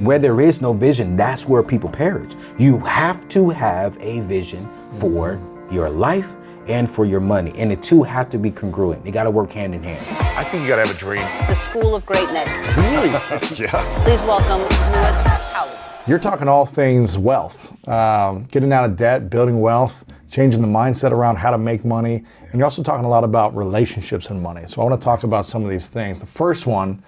Where there is no vision, that's where people perish. You have to have a vision for your life and for your money. And the two have to be congruent. They got to work hand in hand. I think you got to have a dream. The School of Greatness. Really? Yeah. Please welcome Lewis Howes. You're talking all things wealth, getting out of debt, building wealth, changing the mindset around how to make money. And you're also talking a lot about relationships and money. So I want to talk about some of these things. The first one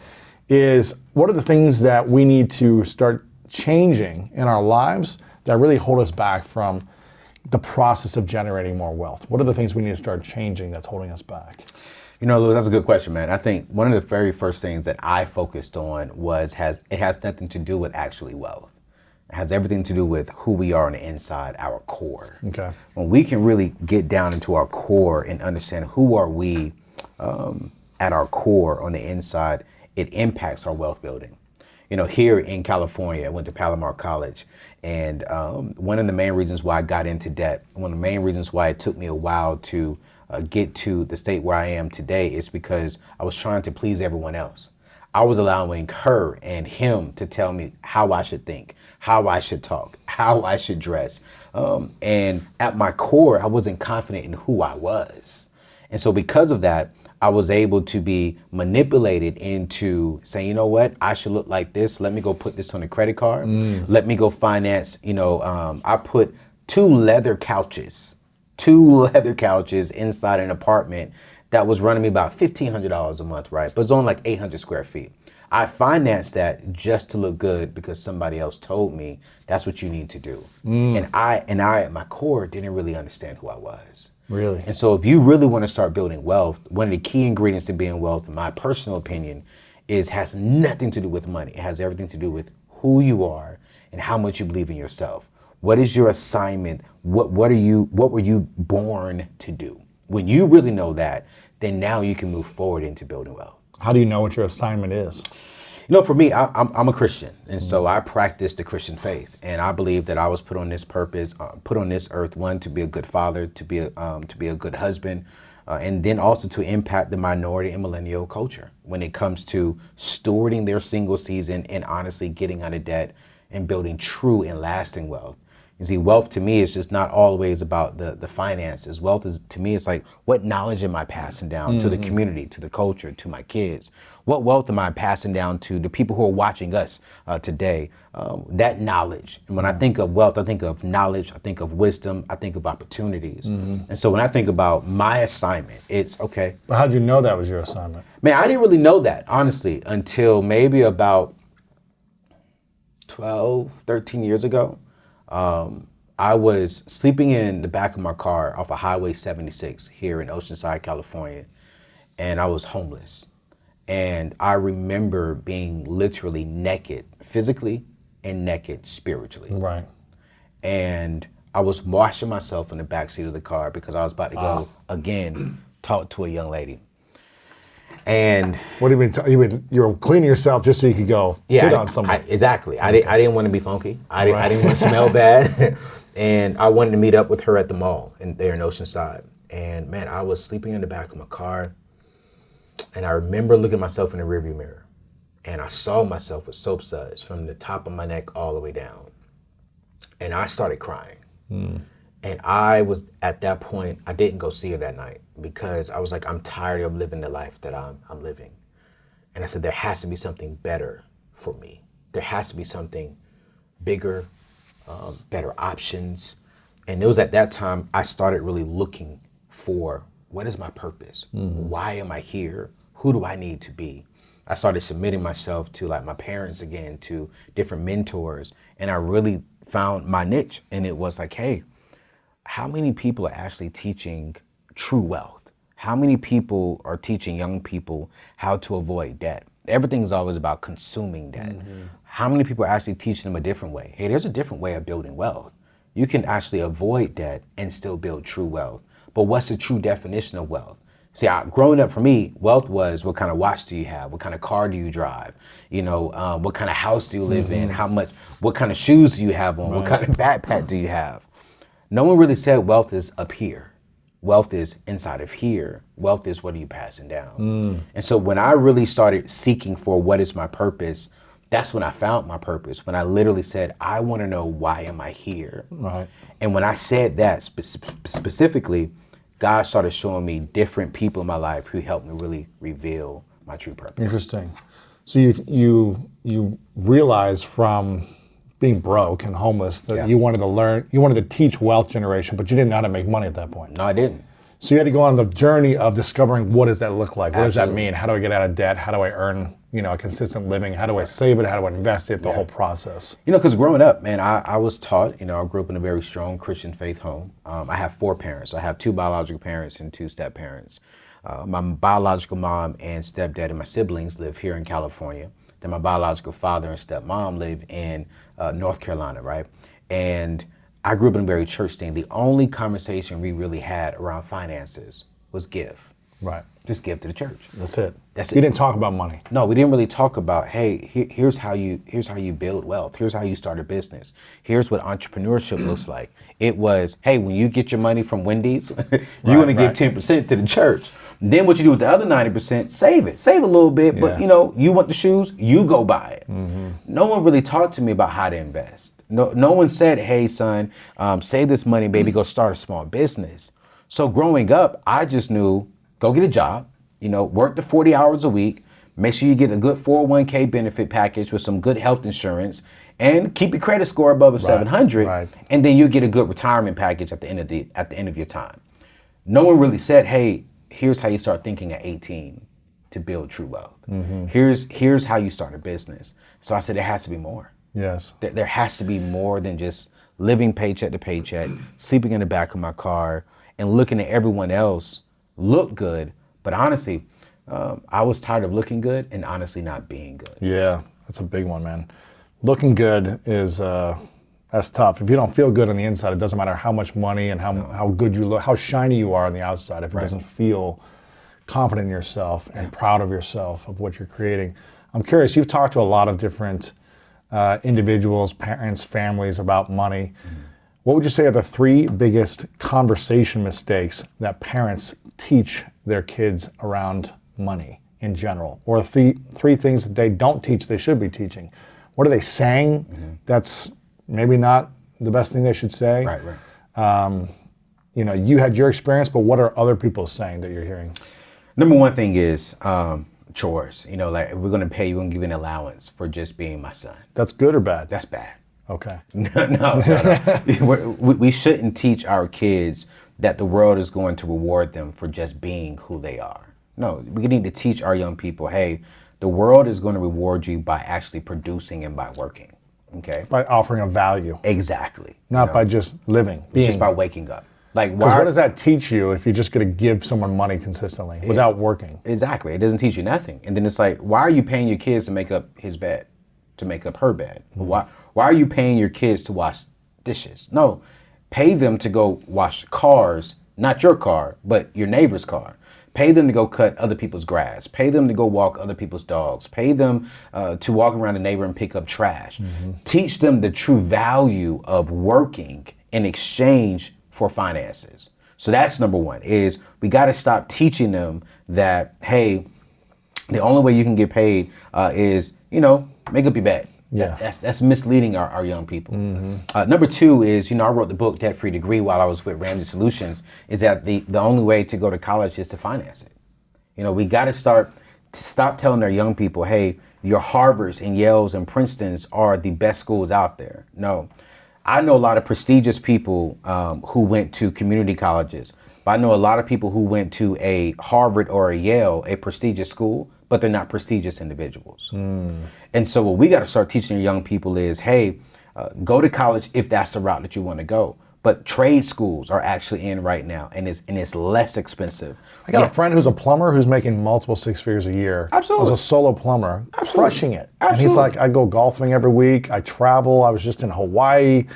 is, what are the things that we need to start changing in our lives that really hold us back from the process of generating more wealth? What are the things we need to start changing that's holding us back? You know, Louis, that's a good question, man. I think one of the very first things that I focused on it has nothing to do with actually wealth. It has everything to do with who we are on the inside, our core. Okay. When we can really get down into our core and understand who are we at our core on the inside, it impacts our wealth building. You know, here in California, I went to Palomar College, and one of the main reasons why I got into debt, one of the main reasons why it took me a while to get to the state where I am today is because I was trying to please everyone else. I was allowing her and him to tell me how I should think, how I should talk, how I should dress. And at my core, I wasn't confident in who I was. And so because of that, I was able to be manipulated into saying, you know what, I should look like this. Let me go put this on a credit card. Let me go finance, I put two leather couches inside an apartment that was running me about $1,500 a month, right? But it's only like 800 square feet. I financed that just to look good because somebody else told me that's what you need to do. And I at my core didn't really understand who I was. Really? And so if you really want to start building wealth, one of the key ingredients to being wealth, in my personal opinion, has nothing to do with money. It has everything to do with who you are and how much you believe in yourself. What is your assignment? What were you born to do? When you really know that, then now you can move forward into building wealth. How do you know what your assignment is? You know, for me, I'm a Christian, and so I practice the Christian faith, and I believe that I was put on this purpose, put on this earth, one, to be a good father, to be a good husband, and then also to impact the minority and millennial culture when it comes to stewarding their single season and honestly getting out of debt and building true and lasting wealth. You see, wealth to me is just not always about the finances. Wealth is, to me, it's like, what knowledge am I passing down to the community, to the culture, to my kids? What wealth am I passing down to the people who are watching us today? That knowledge. And when I think of wealth, I think of knowledge, I think of wisdom, I think of opportunities. And so when I think about my assignment, it's okay. But how'd you know that was your assignment? Man, I didn't really know that, honestly, until maybe about 12, 13 years ago. I was sleeping in the back of my car off of Highway 76 here in Oceanside, California, and I was homeless. And I remember being literally naked, physically and naked spiritually. Right. And I was washing myself in the backseat of the car because I was about to go again talk to a young lady. And what do you mean? You were cleaning yourself just so you could go hit on someone? Exactly. I didn't want to be funky. I didn't want to smell bad. And I wanted to meet up with her at the mall there in Oceanside. And man, I was sleeping in the back of my car. And I remember looking at myself in the rearview mirror. And I saw myself with soap suds from the top of my neck all the way down. And I started crying. And I was, at that point, I didn't go see her that night because I was like, I'm tired of living the life that I'm living. And I said, there has to be something better for me. There has to be something bigger, better options. And it was at that time I started really looking for, what is my purpose? Why am I here? Who do I need to be? I started submitting myself to like my parents again, to different mentors. And I really found my niche. And it was like, hey, how many people are actually teaching true wealth? How many people are teaching young people how to avoid debt? Everything's always about consuming debt. How many people are actually teaching them a different way? Hey, there's a different way of building wealth. You can actually avoid debt and still build true wealth. But what's the true definition of wealth? See, growing up for me, wealth was what kind of watch do you have? What kind of car do you drive? What kind of house do you live in? What kind of shoes do you have on? What kind of backpack do you have? No one really said wealth is up here. Wealth is inside of here. Wealth is what are you passing down? And so when I really started seeking for what is my purpose, that's when I found my purpose. When I literally said, I want to know, why am I here? Right. And when I said that specifically, God started showing me different people in my life who helped me really reveal my true purpose. Interesting. So you realized from being broke and homeless that you wanted to teach wealth generation, but you didn't know how to make money at that point. No, I didn't. So you had to go on the journey of discovering, what does that look like? What does that Absolutely. mean? How do I get out of debt? How do I earn, a consistent living? How do I save it? How do I invest it? The whole process. Because growing up, man, I was taught, I grew up in a very strong Christian faith home. I have 4 parents. I have 2 biological parents and 2 step parents. My biological mom and stepdad and my siblings live here in California. Then my biological father and stepmom live in North Carolina, right? And I grew up in a very church thing. The only conversation we really had around finances was give. Right. Just give to the church. That's it. That's You it. didn't talk about money. No, we didn't really talk about, hey, here's how you build wealth. Here's how you start a business. Here's what entrepreneurship looks like. It was, hey, when you get your money from Wendy's, you're going to give 10% to the church. Then what you do with the other 90%, save it. Save a little bit, but you want the shoes, you go buy it. No one really talked to me about how to invest. No one said, hey, son, save this money, baby, go start a small business. So growing up, I just knew, go get a job, work the 40 hours a week, make sure you get a good 401k benefit package with some good health insurance, and keep your credit score above a 700, and then you get a good retirement package at the end of your time. No one really said, hey, here's how you start thinking at 18 to build true wealth. Here's how you start a business. So I said, there has to be more. Yes. There has to be more than just living paycheck to paycheck, sleeping in the back of my car, and looking at everyone else look good. But honestly, I was tired of looking good and honestly not being good. Yeah, that's a big one, man. Looking good is that's tough. If you don't feel good on the inside, it doesn't matter how much money and how good you look, how shiny you are on the outside. If it doesn't feel confident in yourself and proud of yourself, of what you're creating. I'm curious, you've talked to a lot of different individuals, parents, families about money. What would you say are the 3 biggest conversation mistakes that parents teach their kids around money in general? Or 3 things that they don't teach they should be teaching? What are they saying that's maybe not the best thing they should say? Right. You had your experience, but what are other people saying that you're hearing? Number one thing is chores. Like, we're going to pay you and give you an allowance for just being my son. That's good or bad? That's bad. Okay. No. We shouldn't teach our kids that the world is going to reward them for just being who they are. No, we need to teach our young people, hey, the world is going to reward you by actually producing and by working. Okay. By offering a value. Exactly. Not by just living. Just by waking up. Like, because what does that teach you if you're just going to give someone money consistently without working? Exactly. It doesn't teach you nothing. And then it's like, why are you paying your kids to make up his bed, to make up her bed? Why are you paying your kids to wash dishes? No, pay them to go wash cars, not your car, but your neighbor's car. Pay them to go cut other people's grass. Pay them to go walk other people's dogs. Pay them to walk around the neighbor and pick up trash. Teach them the true value of working in exchange for finances. So that's number one, is we got to stop teaching them that, hey, the only way you can get paid is, make up your bed. Yeah. That's misleading our young people. Number 2 is, I wrote the book Debt Free Degree while I was with Ramsey Solutions, is that the only way to go to college is to finance it. We got to stop telling our young people, hey, your Harvards and Yales and Princetons are the best schools out there. No. I know a lot of prestigious people who went to community colleges, but I know a lot of people who went to a Harvard or a Yale, a prestigious school, but they're not prestigious individuals. And so what we got to start teaching young people is, hey, go to college if that's the route that you want to go. But trade schools are actually in right now, and it's less expensive. I got a friend who's a plumber who's making multiple 6 figures a year. Absolutely. As a solo plumber, crushing it. Absolutely. And he's like, I go golfing every week. I travel. I was just in Hawaii,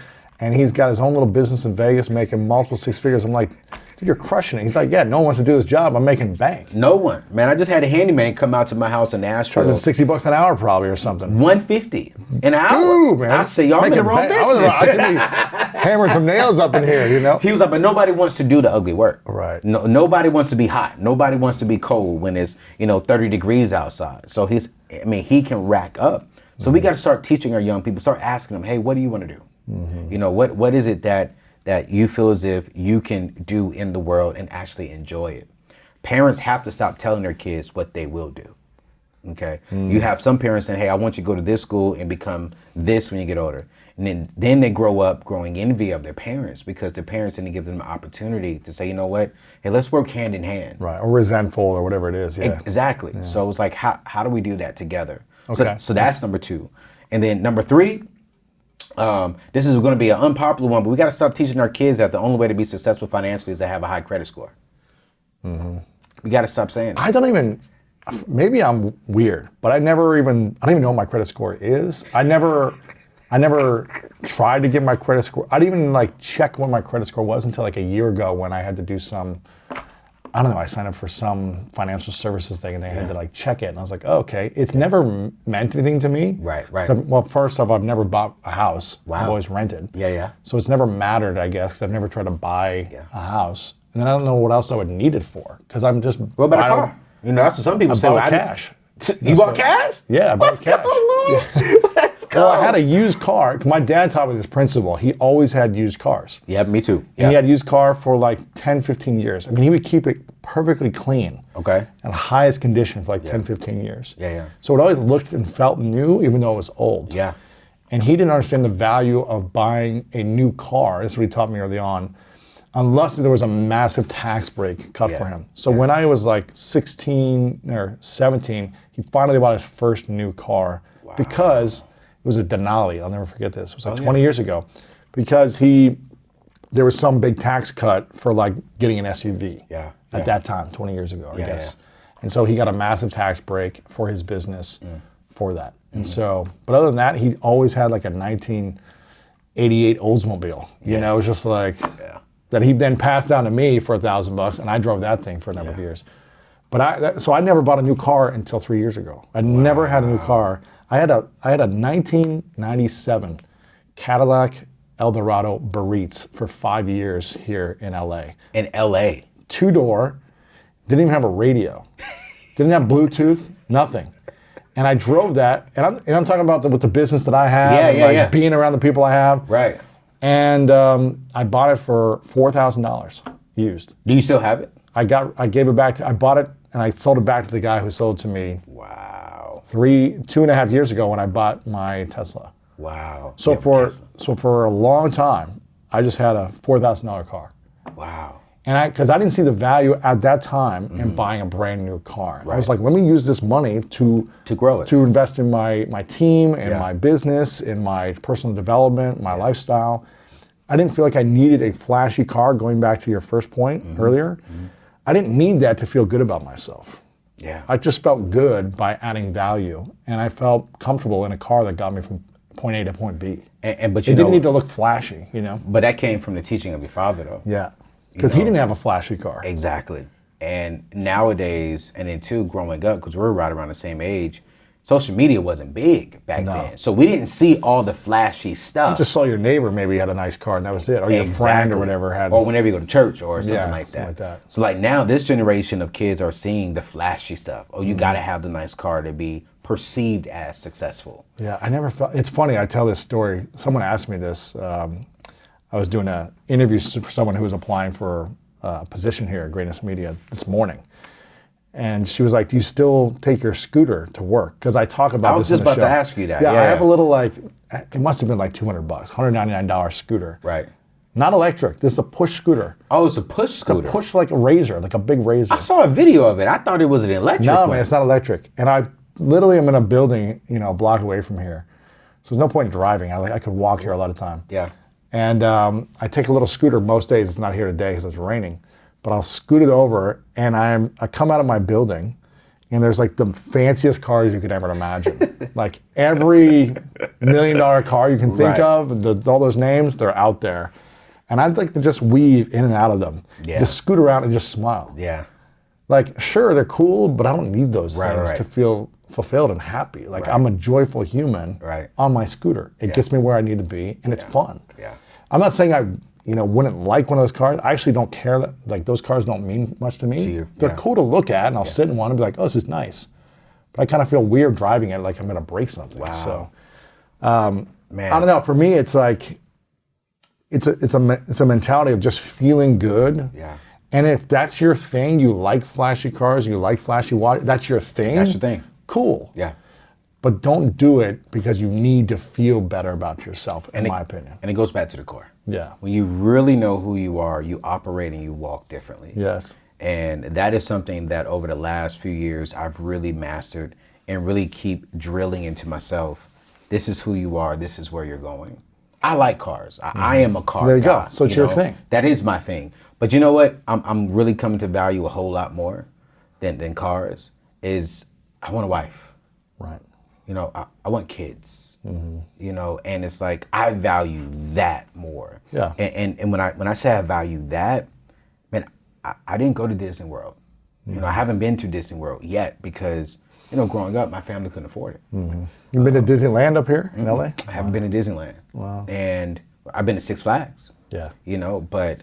and he's got his own little business in Vegas making multiple 6 figures. I'm like, dude, you're crushing it. He's like, yeah, no one wants to do this job. I'm making bank. No one. Man, I just had a handyman come out to my house in Nashville. Charging $60 an hour probably or something. $150 an hour. Dude, man. I say, y'all in the wrong business. I should be hammering some nails up in here, He was like, but nobody wants to do the ugly work. Right. No, nobody wants to be hot. Nobody wants to be cold when it's, 30 degrees outside. So he can rack up So we got to start teaching our young people, start asking them, hey, what do you want to do? You know, what is it that you feel as if you can do in the world and actually enjoy it? Parents have to stop telling their kids what they will do. Okay. You have some parents saying, hey, I want you to go to this school and become this when you get older. And then they grow up growing envy of their parents because their parents didn't give them an opportunity to say, you know what, hey, let's work hand in hand. Right, or resentful or whatever it is. Yeah. Exactly. Yeah. So it's like, how do we do that together? Okay. So that's number 2. And then number 3, this is going to be an unpopular one, but we got to stop teaching our kids that the only way to be successful financially is to have a high credit score. We got to stop saying that. I don't even, maybe I'm weird, but I don't even know what my credit score is. I never tried to get my credit score. I didn't even like check what my credit score was until like a year ago when I had to do some, I don't know, I signed up for some financial services thing and they had to like check it. And I was like, oh, okay. It's never meant anything to me. Right. So, well, first off, I've never bought a house. Wow. I've always rented. Yeah. So it's never mattered, I guess, because I've never tried to buy a house. And then I don't know what else I would need it for because I'm just. What about a car? You know, that's what some people say. I bought cash. You bought cash? Yeah, I bought cash. Let's go. Well, I had a used car. My dad taught me this principle. He always had used cars. Yeah, me too. And he had a used car for like 10, 15 years. I mean, he would keep it perfectly clean. Okay. And highest condition for like 10, 15 years. Yeah. So it always looked and felt new, even though it was old. Yeah. And he didn't understand the value of buying a new car. That's what he taught me early on. Unless there was a massive tax break cut for him. So when I was like 16 or 17, he finally bought his first new car because it was a Denali. I'll never forget this. It was like 20 years ago. Because there was some big tax cut for like getting an SUV at that time, 20 years ago, I guess. And so he got a massive tax break for his business for that. And so, but other than that, he always had like a 1988 Oldsmobile. You know, it was just like... that he then passed down to me for $1,000, and I drove that thing for a number of years. But so I never bought a new car until 3 years ago. I never had a new car. I had a 1997 Cadillac Eldorado Baritz for 5 years here in LA. In LA? 2-door, didn't even have a radio, didn't have Bluetooth, nothing. And I drove that, and I'm talking about with the business that I have, being around the people I have. Right. And I bought it for $4,000 used. Do you still have it? I gave it back I bought it and I sold it back to the guy who sold it to me. Wow. 2.5 years ago when I bought my Tesla. Wow. So for a long time, I just had a $4,000 car. Wow. And because I didn't see the value at that time in buying a brand new car. Right. I was like, let me use this money to grow it, to invest in my team, in my business, in my personal development, my lifestyle. I didn't feel like I needed a flashy car, going back to your first point earlier. I didn't need that to feel good about myself. Yeah. I just felt good by adding value, and I felt comfortable in a car that got me from point A to point B. But it didn't need to look flashy, you know? But that came from the teaching of your father, though. Yeah. Because he didn't have a flashy car. Exactly. And nowadays, and then too, growing up, because we're right around the same age, social media wasn't big back then. So we didn't see all the flashy stuff. You just saw your neighbor maybe had a nice car and that was it. Or your friend or whatever had. Or whenever you go to church or something like something that. like that. So like now, this generation of kids are seeing the flashy stuff. Oh, you got to have the nice car to be perceived as successful. Yeah, I never felt, it's funny, I tell this story. Someone asked me this. I was doing an interview for someone who was applying for a position here at Greatness Media this morning. And she was like, do you still take your scooter to work? Because I talk about this in the show. I was just about to ask you that. Yeah, I have a little it must have been like $200, $199 scooter. Right. Not electric, this is a push scooter. Oh, it's a push scooter. It's a push like a razor, like a big razor. I saw a video of it. I thought it was an electric No, one. man, it's not electric. And I literally am in a building, a block away from here. So there's no point in driving. I could walk here a lot of time. Yeah. And I take a little scooter most days. It's not here today because it's raining. But I'll scoot it over, and I come out of my building, and there's like the fanciest cars you could ever imagine. Like every $1 million car you can think of, all those names, they're out there. And I'd like to just weave in and out of them. Yeah. Just scoot around and just smile. Yeah. Like, sure, they're cool, but I don't need those things to feel fulfilled and happy. Like, I'm a joyful human on my scooter. It gets me where I need to be, and it's fun. Yeah. I'm not saying I wouldn't like one of those cars. I actually don't care that, those cars don't mean much to me. To you. They're cool to look at, and I'll sit in one and be like, oh, this is nice. But but I kind of feel weird driving it, like I'm going to break something. Wow. So, Man. I don't know. For me, it's like it's a mentality of just feeling good. Yeah. And if that's your thing, you like flashy cars, you like flashy watch, that's your thing. That's your thing. Cool. Yeah. But don't do it because you need to feel better about yourself, in my opinion. And it goes back to the core. Yeah. When you really know who you are, you operate and you walk differently. Yes. And that is something that over the last few years I've really mastered and really keep drilling into myself. This is who you are. This is where you're going. I like cars. I am a car There you guy, go. So it's your thing. That is my thing. But you know what? I'm really coming to value a whole lot more than cars is I want a wife. Right. You know, I want kids. You know, and it's like I value that more. Yeah. And when I say I value that, man, I didn't go to Disney World. You know, I haven't been to Disney World yet because, you know, growing up, my family couldn't afford it. You've been to Disneyland up here in LA? I haven't been to Disneyland. Wow. And I've been to Six Flags. Yeah. You know, but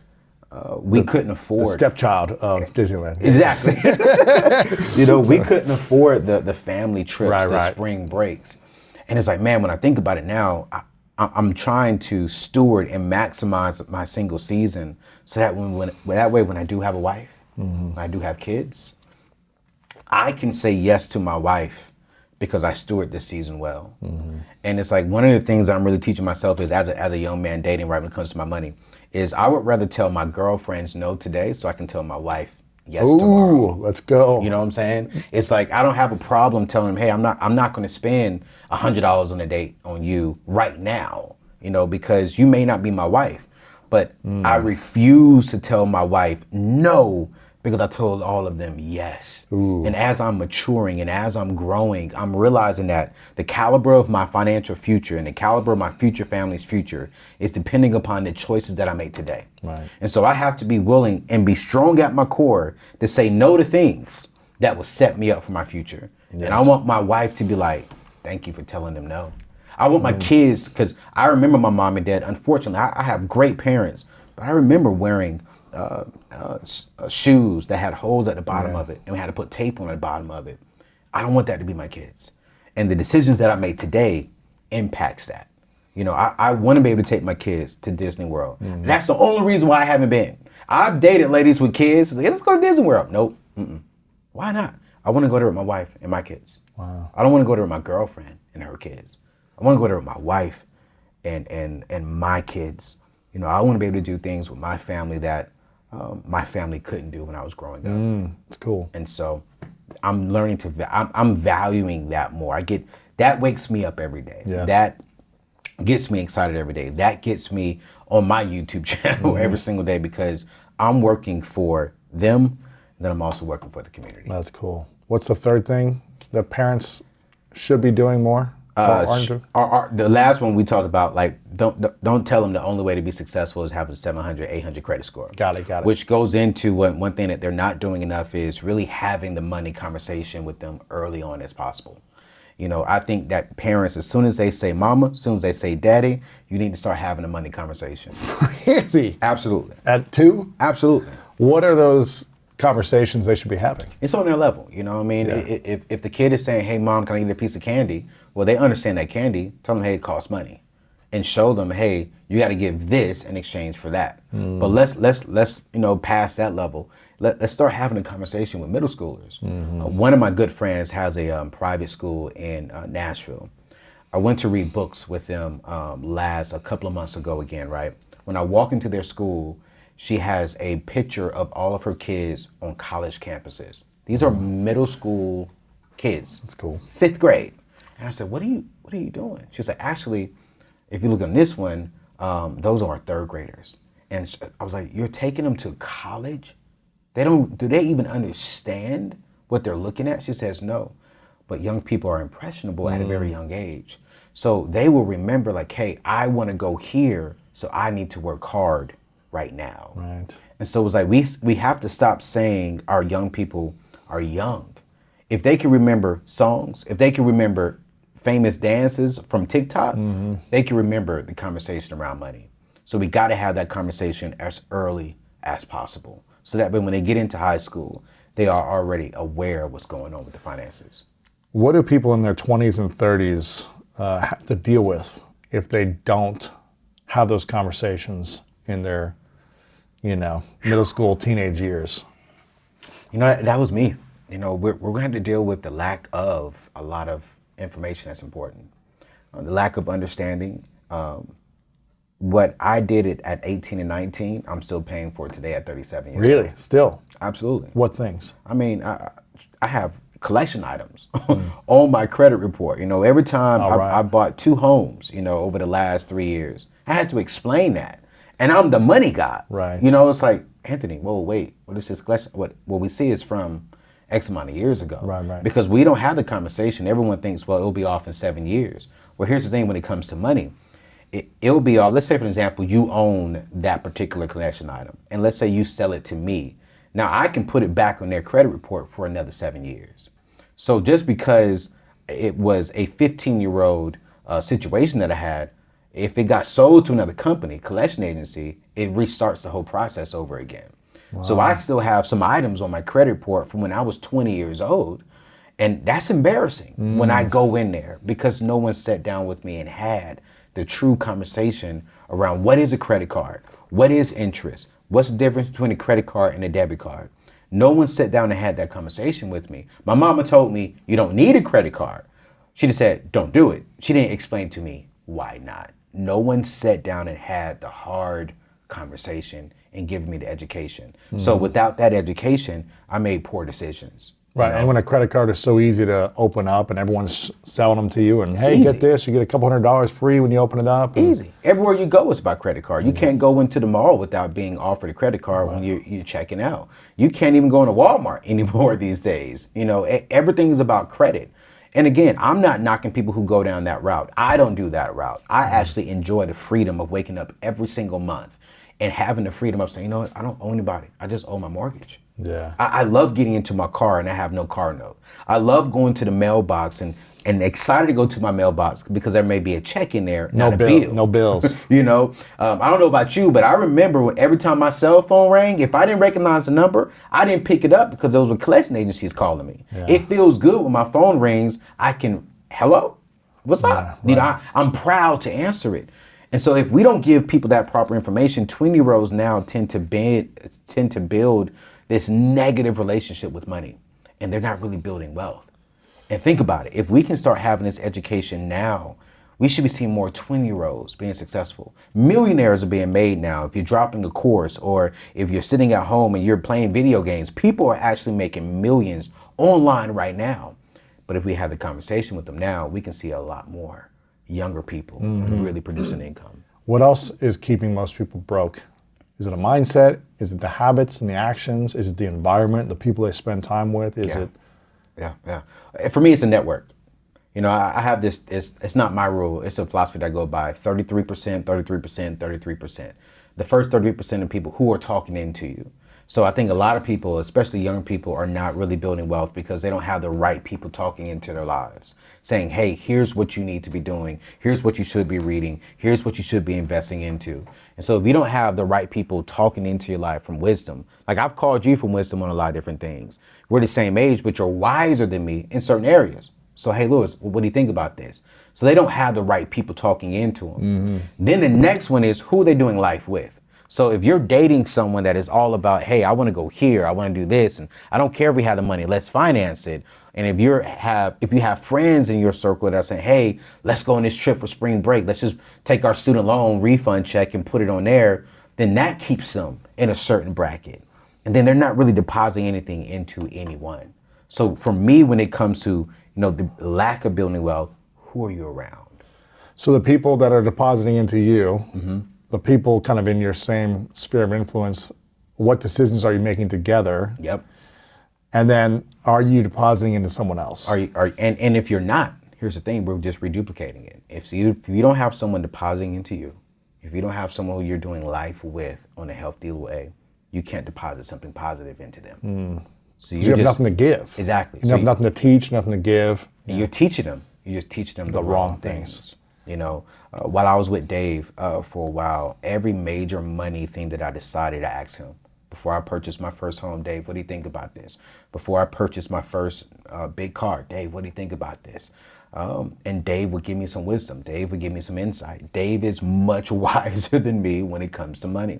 we couldn't afford. The stepchild of Disneyland. Exactly. You know, we couldn't afford the family trips, the Right. spring breaks. And it's like, man, when I think about it now, I'm trying to steward and maximize my single season so that when I do have a wife, when I do have kids, I can say yes to my wife because I steward this season well. And it's like one of the things that I'm really teaching myself is as a young man dating, right, when it comes to my money, is I would rather tell my girlfriends no today so I can tell my wife yes tomorrow. Ooh, let's go. You know what I'm saying? It's like I don't have a problem telling them, hey, I'm not going to spend $100 on a date on you right now, you know, because you may not be my wife. But I refuse to tell my wife no because I told all of them yes. And as I'm maturing and as I'm growing, I'm realizing that the caliber of my financial future and the caliber of my future family's future is depending upon the choices that I make today. Right. And so I have to be willing and be strong at my core to say no to things that will set me up for my future. Yes. And I want my wife to be like, thank you for telling them no. I want my kids, because I remember my mom and dad, unfortunately, I have great parents, but I remember wearing shoes that had holes at the bottom of it and we had to put tape on the bottom of it. I don't want that to be my kids. And the decisions that I make today impacts that. You know, I want to be able to take my kids to Disney World. That's the only reason why I haven't been. I've dated ladies with kids. Like, let's go to Disney World. Nope. Why not? I want to go there with my wife and my kids. Wow. I don't want to go there with my girlfriend and her kids. I want to go there with my wife and my kids. You know, I want to be able to do things with my family that my family couldn't do when I was growing up. It's cool. And so I'm learning I'm valuing that more. That wakes me up every day. Yes. That gets me excited every day. That gets me on my YouTube channel every single day because I'm working for them, and then I'm also working for the community. That's cool. What's the third thing that parents should be doing more? The last one we talked about, like, don't tell them the only way to be successful is having a 700, 800 credit score. Got it. Which goes into one thing that they're not doing enough is really having the money conversation with them early on as possible. You know, I think that parents, as soon as they say mama, as soon as they say daddy, you need to start having a money conversation. Really? Absolutely. At 2? Absolutely. What are those conversations they should be having? It's on their level. You know what I mean? Yeah. If the kid is saying, hey, mom, can I get a piece of candy? Well, they understand that candy. Tell them, hey, it costs money. And show them, hey, you got to give this in exchange for that. But let's you know, past that level. Let's start having a conversation with middle schoolers. One of my good friends has a private school in Nashville. I went to read books with them a couple of months ago again, right? When I walk into their school, she has a picture of all of her kids on college campuses. These are middle school kids. That's cool. 5th grade. And I said, what are you doing? She's like, actually, if you look on this one, those are our 3rd graders. And I was like, you're taking them to college? Do they even understand what they're looking at? She says, no. But young people are impressionable at a very young age. So they will remember, like, hey, I want to go here, so I need to work hard right now. Right. And so it was like, we have to stop saying our young people are young. If they can remember songs, if they can remember famous dances from TikTok, they can remember the conversation around money. So we got to have that conversation as early as possible so that when they get into high school, they are already aware of what's going on with the finances. What do people in their 20s and 30s have to deal with if they don't have those conversations in their, middle school, teenage years? That was me. We're going to have to deal with the lack of a lot of information that's important. The lack of understanding. What I did at 18 and 19, I'm still paying for today at 37 years. Really? Still? Absolutely. What things? I mean, I have collection items on my credit report. Every time I bought 2 homes, over the last 3 years, I had to explain that. And I'm the money guy. Right. It's like, Anthony, whoa, wait, what is this collection? What we see is from X amount of years ago. Right. Because we don't have the conversation. Everyone thinks, well, it'll be off in 7 years. Well, here's the thing when it comes to money. It'll be off. Let's say, for example, you own that particular collection item. And let's say you sell it to me. Now, I can put it back on their credit report for another 7 years. So just because it was a 15-year-old situation that I had, if it got sold to another company, collection agency, it restarts the whole process over again. Wow. So I still have some items on my credit report from when I was 20 years old. And that's embarrassing when I go in there because no one sat down with me and had the true conversation around what is a credit card, what is interest, what's the difference between a credit card and a debit card. No one sat down and had that conversation with me. My mama told me, you don't need a credit card. She just said, don't do it. She didn't explain to me why not. No one sat down and had the hard conversation and given me the education. So without that education, I made poor decisions. Right, and when a credit card is so easy to open up and everyone's selling them to you and, hey, easy. get this, you get a couple $100 free when you open it up. Easy. Everywhere you go is about credit card. You can't go into the mall without being offered a credit card when you're checking out. You can't even go into Walmart anymore these days. Everything is about credit. And again, I'm not knocking people who go down that route. I don't do that route. I actually enjoy the freedom of waking up every single month and having the freedom of saying, I don't owe anybody. I just owe my mortgage. Yeah. I love getting into my car and I have no car note. I love going to the mailbox and excited to go to my mailbox because there may be a check in there, not a bill. No bills. I don't know about you, but I remember every time my cell phone rang, if I didn't recognize the number, I didn't pick it up because those were collection agencies calling me. Yeah. It feels good when my phone rings. I can, hello, what's up? Right. I'm proud to answer it. And so if we don't give people that proper information, 20-year-olds now tend to build this negative relationship with money, and they're not really building wealth. And think about it. If we can start having this education now, we should be seeing more 20-year-olds being successful. Millionaires are being made now. If you're dropping a course or if you're sitting at home and you're playing video games, people are actually making millions online right now. But if we have the conversation with them now, we can see a lot more younger people really producing income. What else is keeping most people broke? Is it a mindset? Is it the habits and the actions? Is it the environment, the people they spend time with? Yeah. For me, it's a network. I have this, it's not my rule. It's a philosophy that I go by, 33%, 33%, 33%. The first 33% of people who are talking into you. So I think a lot of people, especially young people, are not really building wealth because they don't have the right people talking into their lives, saying, hey, here's what you need to be doing. Here's what you should be reading. Here's what you should be investing into. And so if you don't have the right people talking into your life from wisdom, like I've called you from wisdom on a lot of different things. We're the same age, but you're wiser than me in certain areas. So, hey, Lewis, what do you think about this? So they don't have the right people talking into them. Then the next one is who are they doing life with? So if you're dating someone that is all about, hey, I want to go here, I want to do this, and I don't care if we have the money, let's finance it. And if you have friends in your circle that are saying, hey, let's go on this trip for spring break, let's just take our student loan refund check and put it on there, then that keeps them in a certain bracket. And then they're not really depositing anything into anyone. So for me, when it comes to the lack of building wealth, who are you around? So the people that are depositing into you, the people kind of in your same sphere of influence, what decisions are you making together? Yep. And then are you depositing into someone else? And if you're not, here's the thing, we're just reduplicating it. If you don't have someone depositing into you, if you don't have someone who you're doing life with on a healthy way, you can't deposit something positive into them. So you have nothing to give. Exactly. You have nothing to teach, nothing to give. And you're teaching them. You just teach them the wrong things. While I was with Dave for a while, every major money thing that I decided, I asked him Before I purchase my first home, Dave, what do you think about this? Before I purchase my first big car, Dave, what do you think about this? And Dave would give me some wisdom. Dave would give me some insight. Dave is much wiser than me when it comes to money.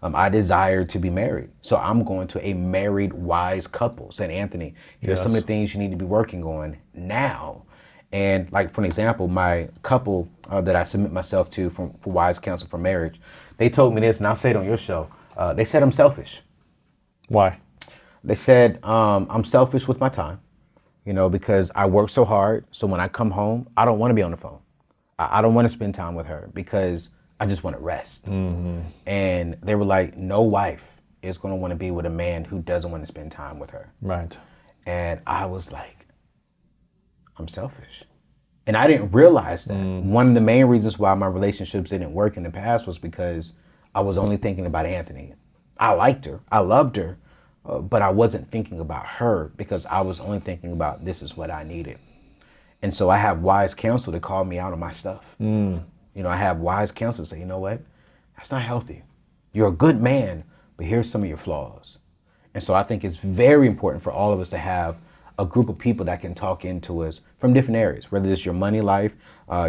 I desire to be married. So I'm going to a married, wise couple. Said, Anthony, here's some of the things you need to be working on now. And like, for an example, my couple that I submit myself to for wise counsel for marriage, they told me this, and I'll say it on your show. They said I'm selfish. Why? They said I'm selfish with my time, because I work so hard. So when I come home, I don't want to be on the phone. I don't want to spend time with her because I just want to rest. And they were like, no wife is going to want to be with a man who doesn't want to spend time with her. Right. And I was like, I'm selfish. And I didn't realize that. One of the main reasons why my relationships didn't work in the past was because I was only thinking about Anthony. I liked her. I loved her. But I wasn't thinking about her because I was only thinking about this is what I needed. And so I have wise counsel to call me out on my stuff. I have wise counsel to say, you know what? That's not healthy. You're a good man, but here's some of your flaws. And so I think it's very important for all of us to have a group of people that can talk into us from different areas, whether it's your money life,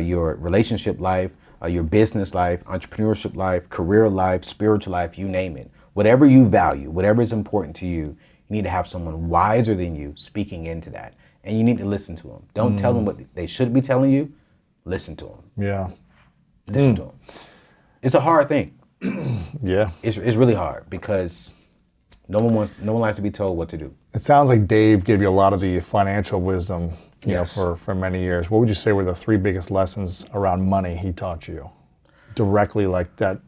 your relationship life, your business life, entrepreneurship life, career life, spiritual life, you name it. Whatever you value, whatever is important to you, you need to have someone wiser than you speaking into that. And you need to listen to them. Don't tell them what they should be telling you. Listen to them. Yeah. Listen to them. It's a hard thing. Yeah. It's really hard because no one likes to be told what to do. It sounds like Dave gave you a lot of the financial wisdom, Yes. for many years. What would you say were the 3 biggest lessons around money he taught you directly, like that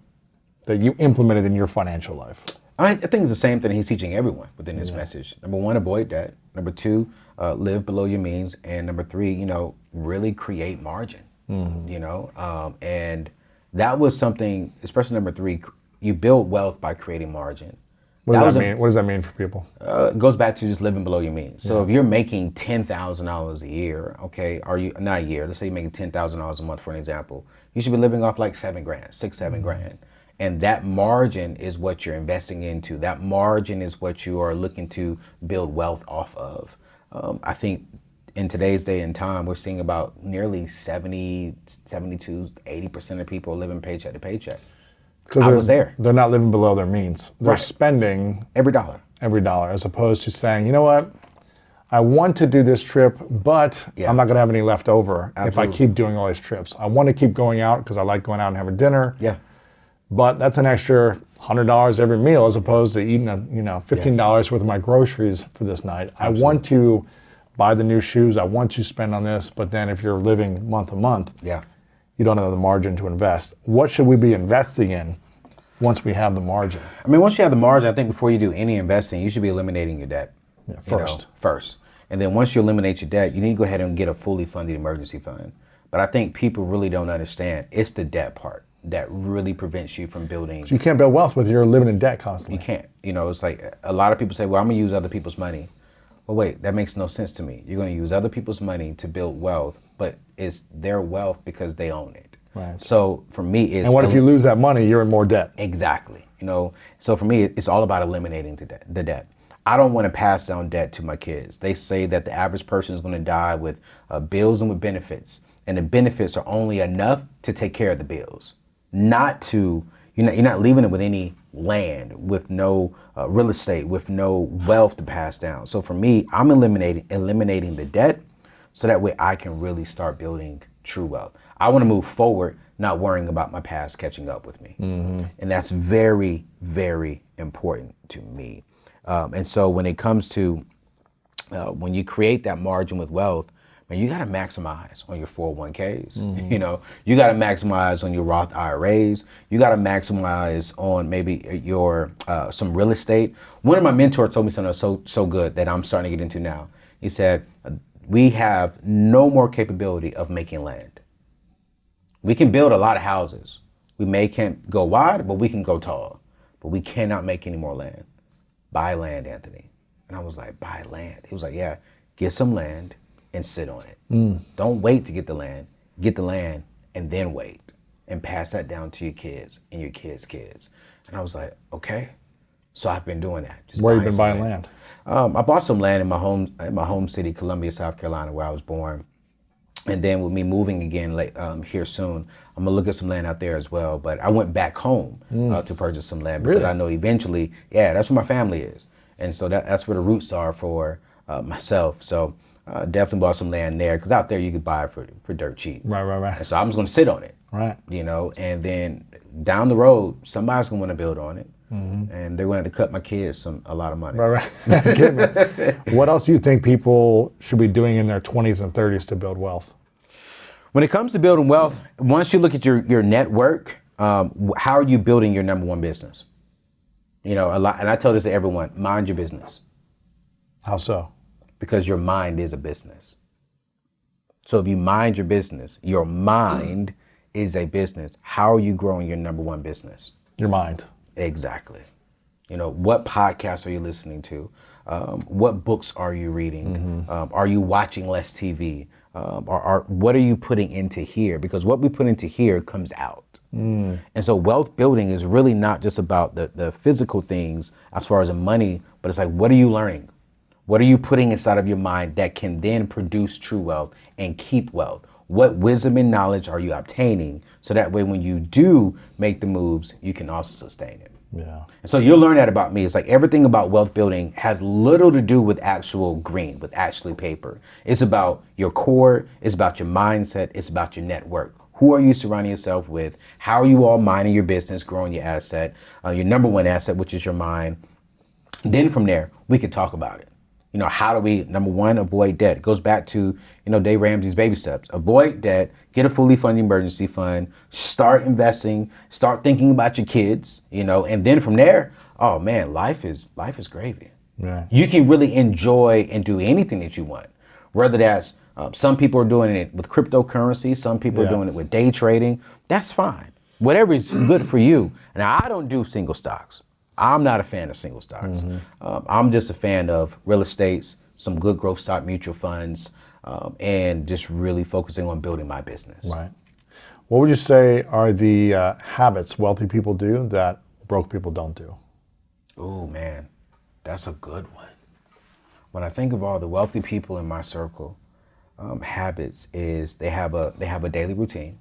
you implemented in your financial life? I think it's the same thing he's teaching everyone within his message. Number 1, avoid debt. Number 2, live below your means. And number 3, really create margin. And that was something, especially number 3, you build wealth by creating margin. What does that mean? What does that mean for people? It goes back to just living below your means. So if you're making $10,000 a year, okay, not a year, let's say you're making $10,000 a month for an example, you should be living off like $7,000. And that margin is what you're investing into. That margin is what you are looking to build wealth off of. I think in today's day and time, we're seeing about nearly 70, 72, 80% of people living paycheck to paycheck. I was there. They're not living below their means. They're spending every dollar, as opposed to saying, you know what, I want to do this trip, but I'm not going to have any left over if I keep doing all these trips. I want to keep going out because I like going out and having dinner. Yeah. But that's an extra $100 every meal as opposed to eating $15 worth of my groceries for this night. Absolutely. I want to buy the new shoes. I want to spend on this. But then if you're living month to month, you don't have the margin to invest. What should we be investing in once we have the margin? I mean, once you have the margin, I think before you do any investing, you should be eliminating your debt. First. And then once you eliminate your debt, you need to go ahead and get a fully funded emergency fund. But I think people really don't understand it's the debt part that really prevents you from building. So you can't build wealth with you're living in debt constantly. You can't. It's like a lot of people say, well, I'm going to use other people's money. Well, wait, that makes no sense to me. You're going to use other people's money to build wealth, but it's their wealth because they own it. Right. So for me, it's... And what if you lose that money, you're in more debt? Exactly. So for me, it's all about eliminating the debt. I don't want to pass down debt to my kids. They say that the average person is going to die with bills and with benefits. And the benefits are only enough to take care of the bills. Not to, you're not leaving it with any land, with no real estate, with no wealth to pass down. So for me, I'm eliminating the debt so that way I can really start building true wealth. I want to move forward, not worrying about my past catching up with me. And that's very, very important to me. And so when it comes to when you create that margin with wealth, man, you got to maximize on your 401ks. You got to maximize on your Roth IRAs. You got to maximize on maybe your some real estate. One of my mentors told me something so good that I'm starting to get into now. He said, we have no more capability of making land. We can build a lot of houses. We can't go wide, but we can go tall. But we cannot make any more land. Buy land, Anthony. And I was like, buy land? He was like, yeah, get some land and sit on it. Don't wait to get the land. Get the land and then wait and pass that down to your kids and your kids' kids. And I was like, okay. So I've been doing that. Just Where you been some buying land? I bought some land in my home city, Columbia, South Carolina, where I was born. And then with me moving again here soon, I'm gonna look at some land out there as well. But I went back home to purchase some land because Really? I know eventually, that's where my family is, and so that's where the roots are for myself. So definitely bought some land there because out there you could buy it for dirt cheap. Right. And so I'm just gonna sit on it. Right. And then down the road, somebody's gonna want to build on it, and they're gonna have to cut my kids a lot of money. Right. That's good, man. What else do you think people should be doing in their 20s and 30s to build wealth? When it comes to building wealth, once you look at your network, how are you building your number one business? A lot, and I tell this to everyone: mind your business. How so? Because your mind is a business. So if you mind your business, your mind is a business. How are you growing your number one business? Your mind. Exactly. What podcasts are you listening to? What books are you reading? Are you watching less TV? What are you putting into here? Because what we put into here comes out. And so wealth building is really not just about the physical things as far as the money, but it's like, what are you learning? What are you putting inside of your mind that can then produce true wealth and keep wealth? What wisdom and knowledge are you obtaining? So that way, when you do make the moves, you can also sustain it. Yeah. And so you'll learn that about me. It's like everything about wealth building has little to do with actual green, with actually paper. It's about your core. It's about your mindset. It's about your network. Who are you surrounding yourself with? How are you all minding your business, growing your asset, your number one asset, which is your mind? Then from there, we could talk about it. How do we, number one, avoid debt? It goes back to, Dave Ramsey's baby steps. Avoid debt, get a fully funded emergency fund, start investing, start thinking about your kids, and then from there, oh man, life is gravy. Right. You can really enjoy and do anything that you want. Whether that's, some people are doing it with cryptocurrency, some people are doing it with day trading. That's fine. Whatever is good for you. Now, I don't do single stocks. I'm not a fan of single stocks. I'm just a fan of real estates, some good growth stock mutual funds, and just really focusing on building my business. Right. What would you say are the habits wealthy people do that broke people don't do? Oh man, that's a good one. When I think of all the wealthy people in my circle, habits is they have a daily routine.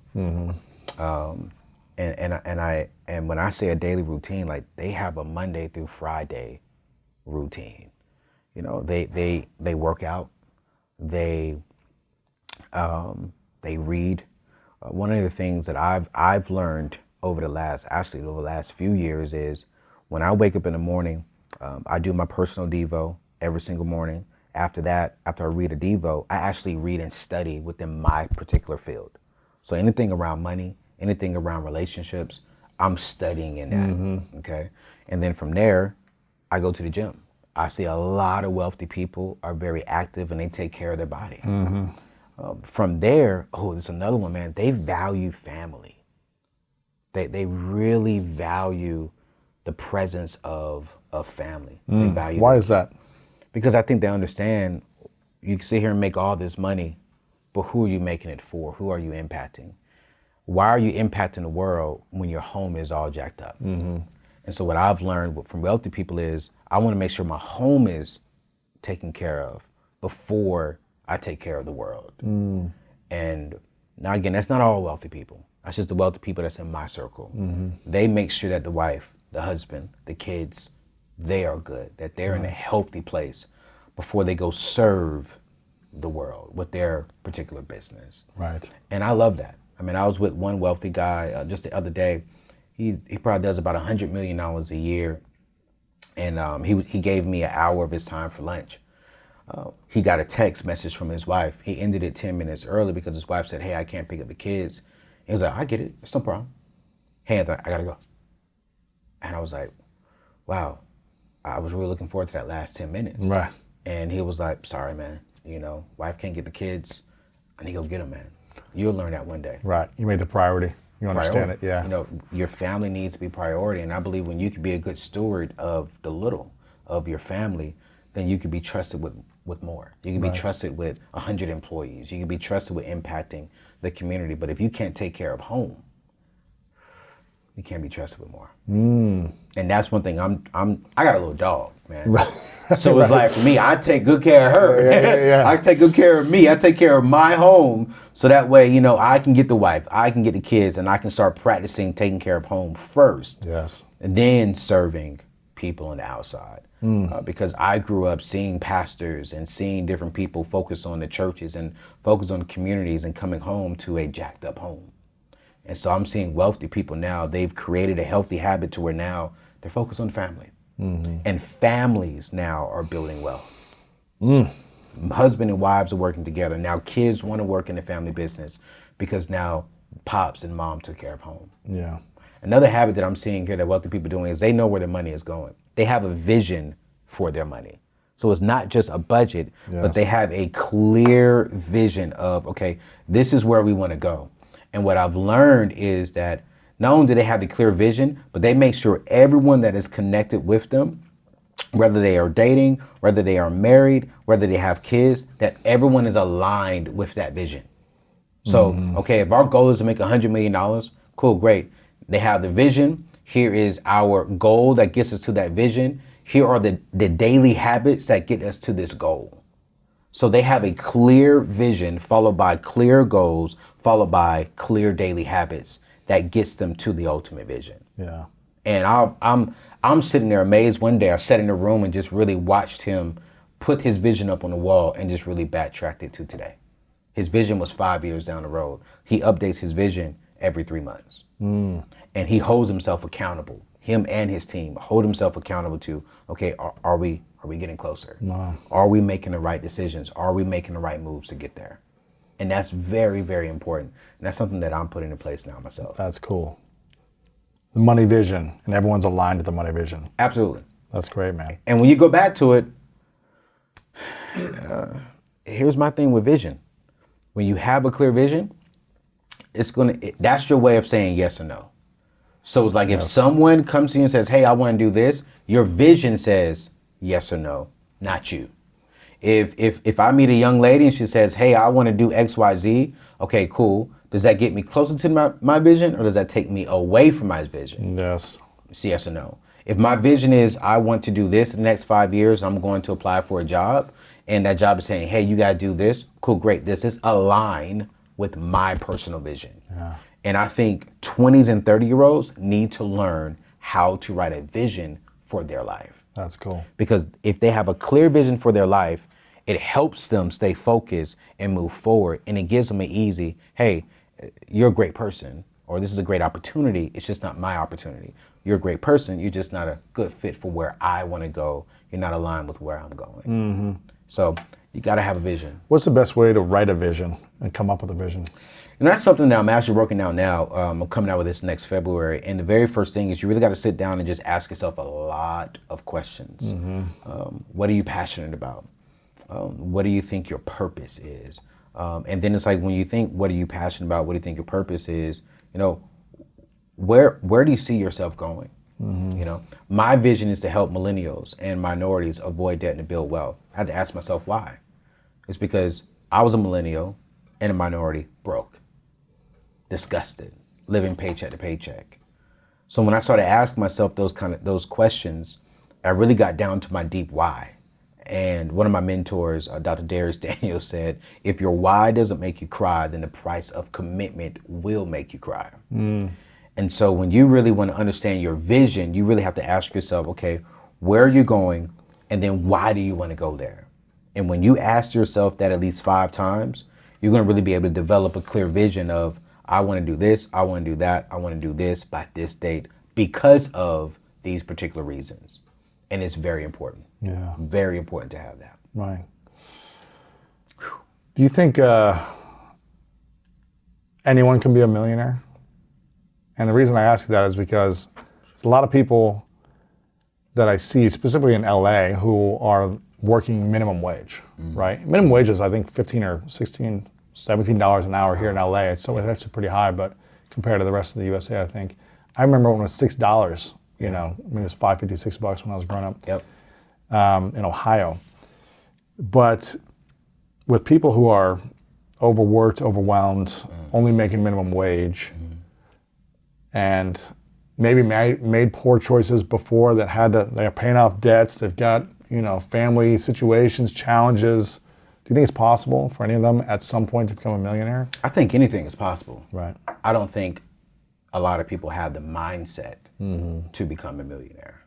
And when I say a daily routine, like they have a Monday through Friday routine. They work out, they read. One of the things that I've learned over the last few years is when I wake up in the morning, I do my personal Devo every single morning. After that, after I read a Devo, I actually read and study within my particular field. So anything around money, anything around relationships, I'm studying in that, okay? And then from there, I go to the gym. I see a lot of wealthy people are very active and they take care of their body. From there, there's another one, man. They value family. They really value the presence of family. They value. Why is that? Because I think they understand you can sit here and make all this money, but who are you making it for? Who are you impacting? Why are you impacting the world when your home is all jacked up? And so what I've learned from wealthy people is I want to make sure my home is taken care of before I take care of the world. And now again, that's not all wealthy people. That's just the wealthy people that's in my circle. They make sure that the wife, the husband, the kids, they are good, that they're in a healthy place before they go serve the world with their particular business. Right. And I love that. I mean, I was with one wealthy guy just the other day. He probably does about $100 million a year. And he gave me an hour of his time for lunch. He got a text message from his wife. He ended it 10 minutes early because his wife said, hey, I can't pick up the kids. He was like, I get it. It's no problem. Hey, Anthony, I got to go. And I was like, wow, I was really looking forward to that last 10 minutes. Right. And he was like, sorry, man. Wife can't get the kids. I need to go get them, man. You'll learn that one day. Right. You made the priority. You understand it, yeah. Your family needs to be priority. And I believe when you can be a good steward of the little of your family, then you can be trusted with more. You can be trusted with 100 employees. You can be trusted with impacting the community. But if you can't take care of home, we can't be trusted with more. And that's one thing. I got a little dog, man. So it's like for me, I take good care of her. Yeah. I take good care of me. I take care of my home. So that way, you know, I can get the wife, I can get the kids, and I can start practicing taking care of home first. Yes. And then serving people on the outside. Because I grew up seeing pastors and seeing different people focus on the churches and focus on the communities and coming home to a jacked up home. And so I'm seeing wealthy people now, they've created a healthy habit to where now they're focused on family. And families now are building wealth. Husband and wives are working together. Now kids want to work in the family business because now pops and mom took care of home. Yeah. Another habit that I'm seeing here that wealthy people are doing is they know where their money is going. They have a vision for their money. So it's not just a budget, but they have a clear vision of, okay, this is where we want to go. And what I've learned is that not only do they have the clear vision, but they make sure everyone that is connected with them, whether they are dating, whether they are married, whether they have kids, that everyone is aligned with that vision. So, okay, if our goal is to make $100 million, cool, great. They have the vision. Here is our goal that gets us to that vision. Here are the daily habits that get us to this goal. So they have a clear vision followed by clear goals, followed by clear daily habits that gets them to the ultimate vision. Yeah. And I'm sitting there amazed. One day I sat in a room and just really watched him put his vision up on the wall and just really backtracked it to today. His vision was 5 years down the road. He updates his vision every 3 months. And he holds himself accountable. Him and his team hold himself accountable to, okay, are we getting closer? Wow. Are we making the right decisions? Are we making the right moves to get there? And that's very, very important. And that's something that I'm putting in place now myself. That's cool. The money vision, and everyone's aligned to the money vision. Absolutely. That's great, man. And when you go back to it, here's my thing with vision. When you have a clear vision, that's your way of saying yes or no. So it's like if someone comes to you and says, hey, I want to do this, your vision says yes or no, not you. If I meet a young lady and she says, hey, I want to do X, Y, Z, okay, cool. Does that get me closer to my vision, or does that take me away from my vision? Yes. It's yes or no. If my vision is I want to do this in the next 5 years, I'm going to apply for a job, and that job is saying, hey, you got to do this, cool, great. This is aligned with my personal vision. Yeah. And I think 20s and 30-year-olds need to learn how to write a vision for their life. That's cool. Because if they have a clear vision for their life, it helps them stay focused and move forward. And it gives them an easy, hey, you're a great person, or this is a great opportunity. It's just not my opportunity. You're a great person. You're just not a good fit for where I want to go. You're not aligned with where I'm going. So you got to have a vision. What's the best way to write a vision and come up with a vision? And that's something that I'm actually working on now. I'm coming out with this next February. And the very first thing is you really got to sit down and just ask yourself a lot of questions. What are you passionate about? What do you think your purpose is? And then it's like when you think, what are you passionate about? What do you think your purpose is? You know, where do you see yourself going? You know, my vision is to help millennials and minorities avoid debt and to build wealth. I had to ask myself why. It's because I was a millennial and a minority, broke, disgusted, living paycheck to paycheck. So when I started asking myself those questions, I really got down to my deep why. And one of my mentors, Dr. Darius Daniels, said, if your why doesn't make you cry, then the price of commitment will make you cry. And so when you really want to understand your vision, you really have to ask yourself, okay, where are you going? And then why do you want to go there? And when you ask yourself that at least 5 times, you're going to really be able to develop a clear vision of, I want to do this, I want to do that, I want to do this by this date because of these particular reasons. And it's very important. Yeah. Very important to have that. Right. Do you think anyone can be a millionaire? And the reason I ask that is because there's a lot of people that I see, specifically in LA, who are working minimum wage, right? Minimum wage is, I think, $15 or $16, $17 an hour here in LA. It's actually pretty high, but compared to the rest of the USA, I think. I remember when it was $6, you know, I mean, it was $5.50, $6 when I was growing up. Yep. In Ohio. But with people who are overworked, overwhelmed, only making minimum wage, and maybe made poor choices before that they're paying off debts. They've got, family situations, challenges. Do you think it's possible for any of them at some point to become a millionaire? I think anything is possible. Right. I don't think a lot of people have the mindset to become a millionaire.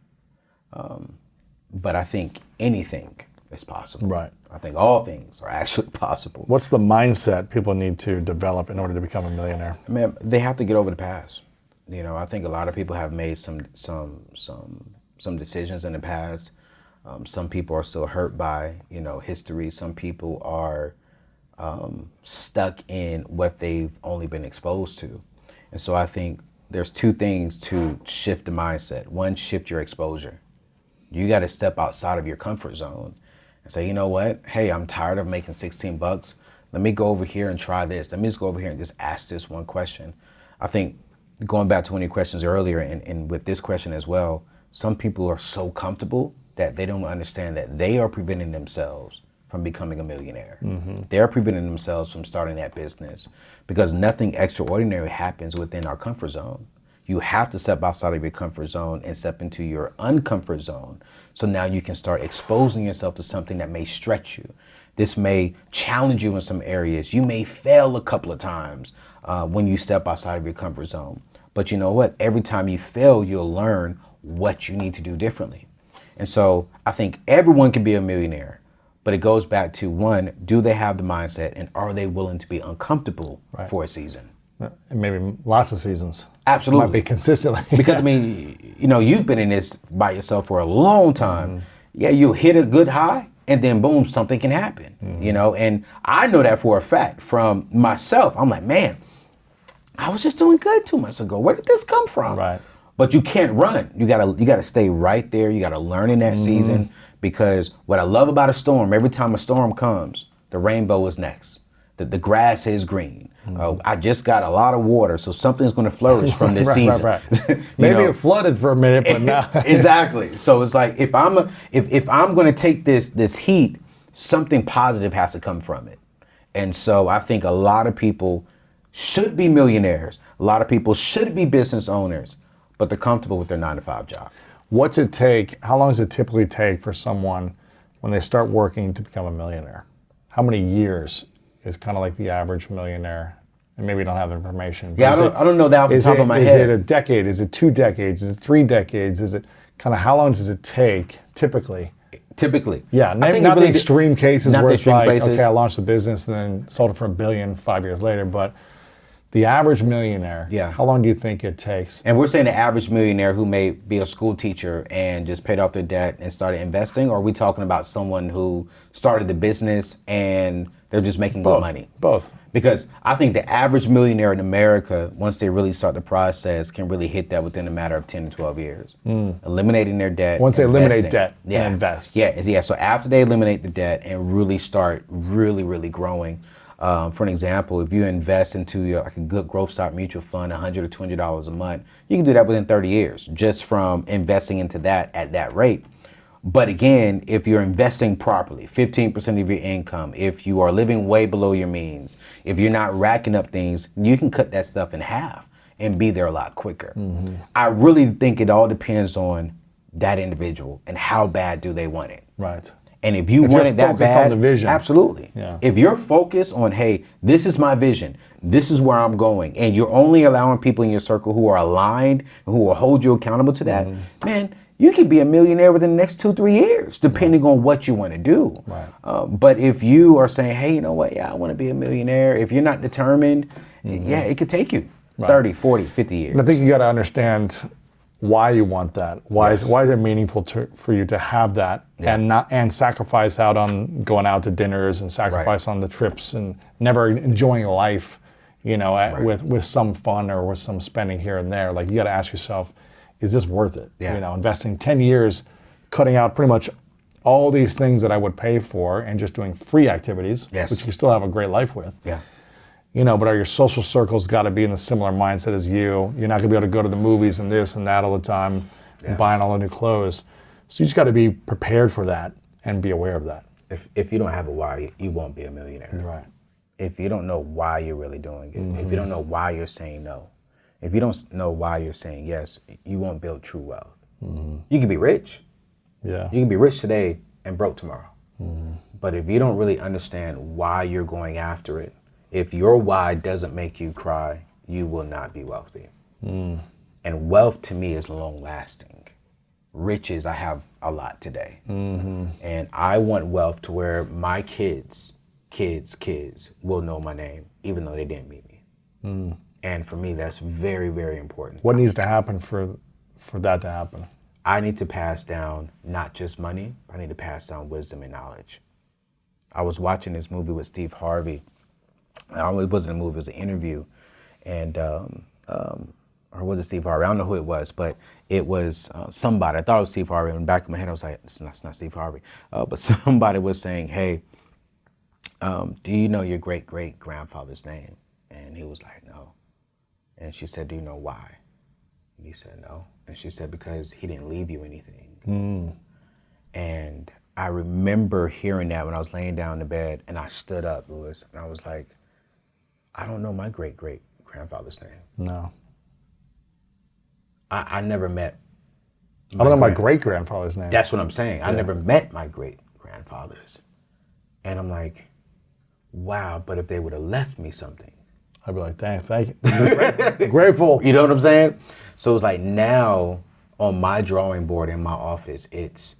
But I think anything is possible. Right. I think all things are actually possible. What's the mindset people need to develop in order to become a millionaire? I mean, they have to get over the past. I think a lot of people have made some decisions in the past. Some people are still hurt by, history. Some people are stuck in what they've only been exposed to. And so I think there's two things to shift the mindset. One, shift your exposure. You got to step outside of your comfort zone and say, you know what? Hey, I'm tired of making $16. Let me go over here and try this. Let me just go over here and just ask this one question. I think going back to one of your questions earlier and with this question as well, some people are so comfortable that they don't understand that they are preventing themselves from becoming a millionaire. They're preventing themselves from starting that business because nothing extraordinary happens within our comfort zone. You have to step outside of your comfort zone and step into your uncomfort zone. So now you can start exposing yourself to something that may stretch you. This may challenge you in some areas. You may fail a couple of times when you step outside of your comfort zone. But you know what? Every time you fail, you'll learn what you need to do differently. And so I think everyone can be a millionaire, but it goes back to one, do they have the mindset and are they willing to be uncomfortable for a season? And maybe lots of seasons. Absolutely. Might be consistently. Because you've been in this by yourself for a long time. Yeah, you'll hit a good high and then boom, something can happen, and I know that for a fact from myself. I'm like, man, I was just doing good 2 months ago. Where did this come from? Right. But you can't run. You gotta stay right there. You gotta learn in that season because what I love about a storm, every time a storm comes, the rainbow is next. The grass is green. I just got a lot of water, so something's going to flourish from this season. Right. Maybe it flooded for a minute, but now exactly. So it's like if I'm going to take this heat, something positive has to come from it. And so I think a lot of people should be millionaires. A lot of people should be business owners, but they're comfortable with their 9-to-5 job. What's it take? How long does it typically take for someone when they start working to become a millionaire? How many years is kind of like the average millionaire? And maybe you don't have the information. Yeah, I don't know that off the top of my head. Is it a decade? Is it 2 decades? Is it 3 decades? Is it kind of how long does it take typically? Typically. Yeah, not the extreme cases where it's like, okay, I launched a business and then sold it for $1 billion 5 years later, but the average millionaire, how long do you think it takes? And we're saying the average millionaire who may be a school teacher and just paid off their debt and started investing, or are we talking about someone who started the business and they're just making good money? Both. Because I think the average millionaire in America, once they really start the process, can really hit that within a matter of 10 to 12 years. Eliminating their debt. Once they eliminate debt and invest. Yeah. So after they eliminate the debt and really start really growing. For an example, if you invest into like a good growth stock mutual fund, $100 or $200 a month, you can do that within 30 years just from investing into that at that rate. But again, if you're investing properly, 15% of your income, if you are living way below your means, if you're not racking up things, you can cut that stuff in half and be there a lot quicker. I really think it all depends on that individual and how bad do they want it. Right. And if you want it that bad, on the vision. Absolutely. Yeah. If you're focused on, hey, this is my vision, this is where I'm going, and you're only allowing people in your circle who are aligned and who will hold you accountable to that, man, you could be a millionaire within the next 2-3 years, depending on what you want to do. Right. But if you are saying, hey, you know what, I want to be a millionaire, if you're not determined, it could take you 30, 40, 50 years. And I think you got to understand why you want that. Why is it meaningful for you to have that and sacrifice out on going out to dinners and sacrifice on the trips and never enjoying life, with some fun or with some spending here and there. Like you got to ask yourself, is this worth it? Yeah. Investing 10 years, cutting out pretty much all these things that I would pay for and just doing free activities, which you still have a great life with. Yeah. But are your social circles got to be in the similar mindset as you? You're not going to be able to go to the movies and this and that all the time and buying all the new clothes. So you just got to be prepared for that and be aware of that. If you don't have a why, you won't be a millionaire. Right. If you don't know why you're really doing it, if you don't know why you're saying no, If you don't know why you're saying yes, you won't build true wealth. You can be rich. Yeah. You can be rich today and broke tomorrow. But if you don't really understand why you're going after it, if your why doesn't make you cry, you will not be wealthy. And wealth to me is long lasting. Riches, I have a lot today. And I want wealth to where my kids will know my name, even though they didn't meet me. And for me, that's very, very important. What needs to happen for that to happen? I need to pass down not just money, I need to pass down wisdom and knowledge. I was watching this movie with Steve Harvey. It wasn't a movie, it was an interview. And, or was it Steve Harvey? I don't know who it was, but it was somebody. I thought it was Steve Harvey. In the back of my head, I was like, it's not Steve Harvey. But somebody was saying, hey, do you know your great-great-grandfather's name? And he was like, no. And she said, do you know why? And he said, no. And she said, because he didn't leave you anything. And I remember hearing that when I was laying down in the bed, and I stood up, Lewis, and I was like, I don't know my great-great-grandfather's name. No. I never met. I don't know my great-grandfather's name. That's what I'm saying. I never met my great-grandfathers. And I'm like, wow, but if they would have left me something. I'd be like, dang, thank you. Grateful. You know what I'm saying? So it's like now on my drawing board in my office, it's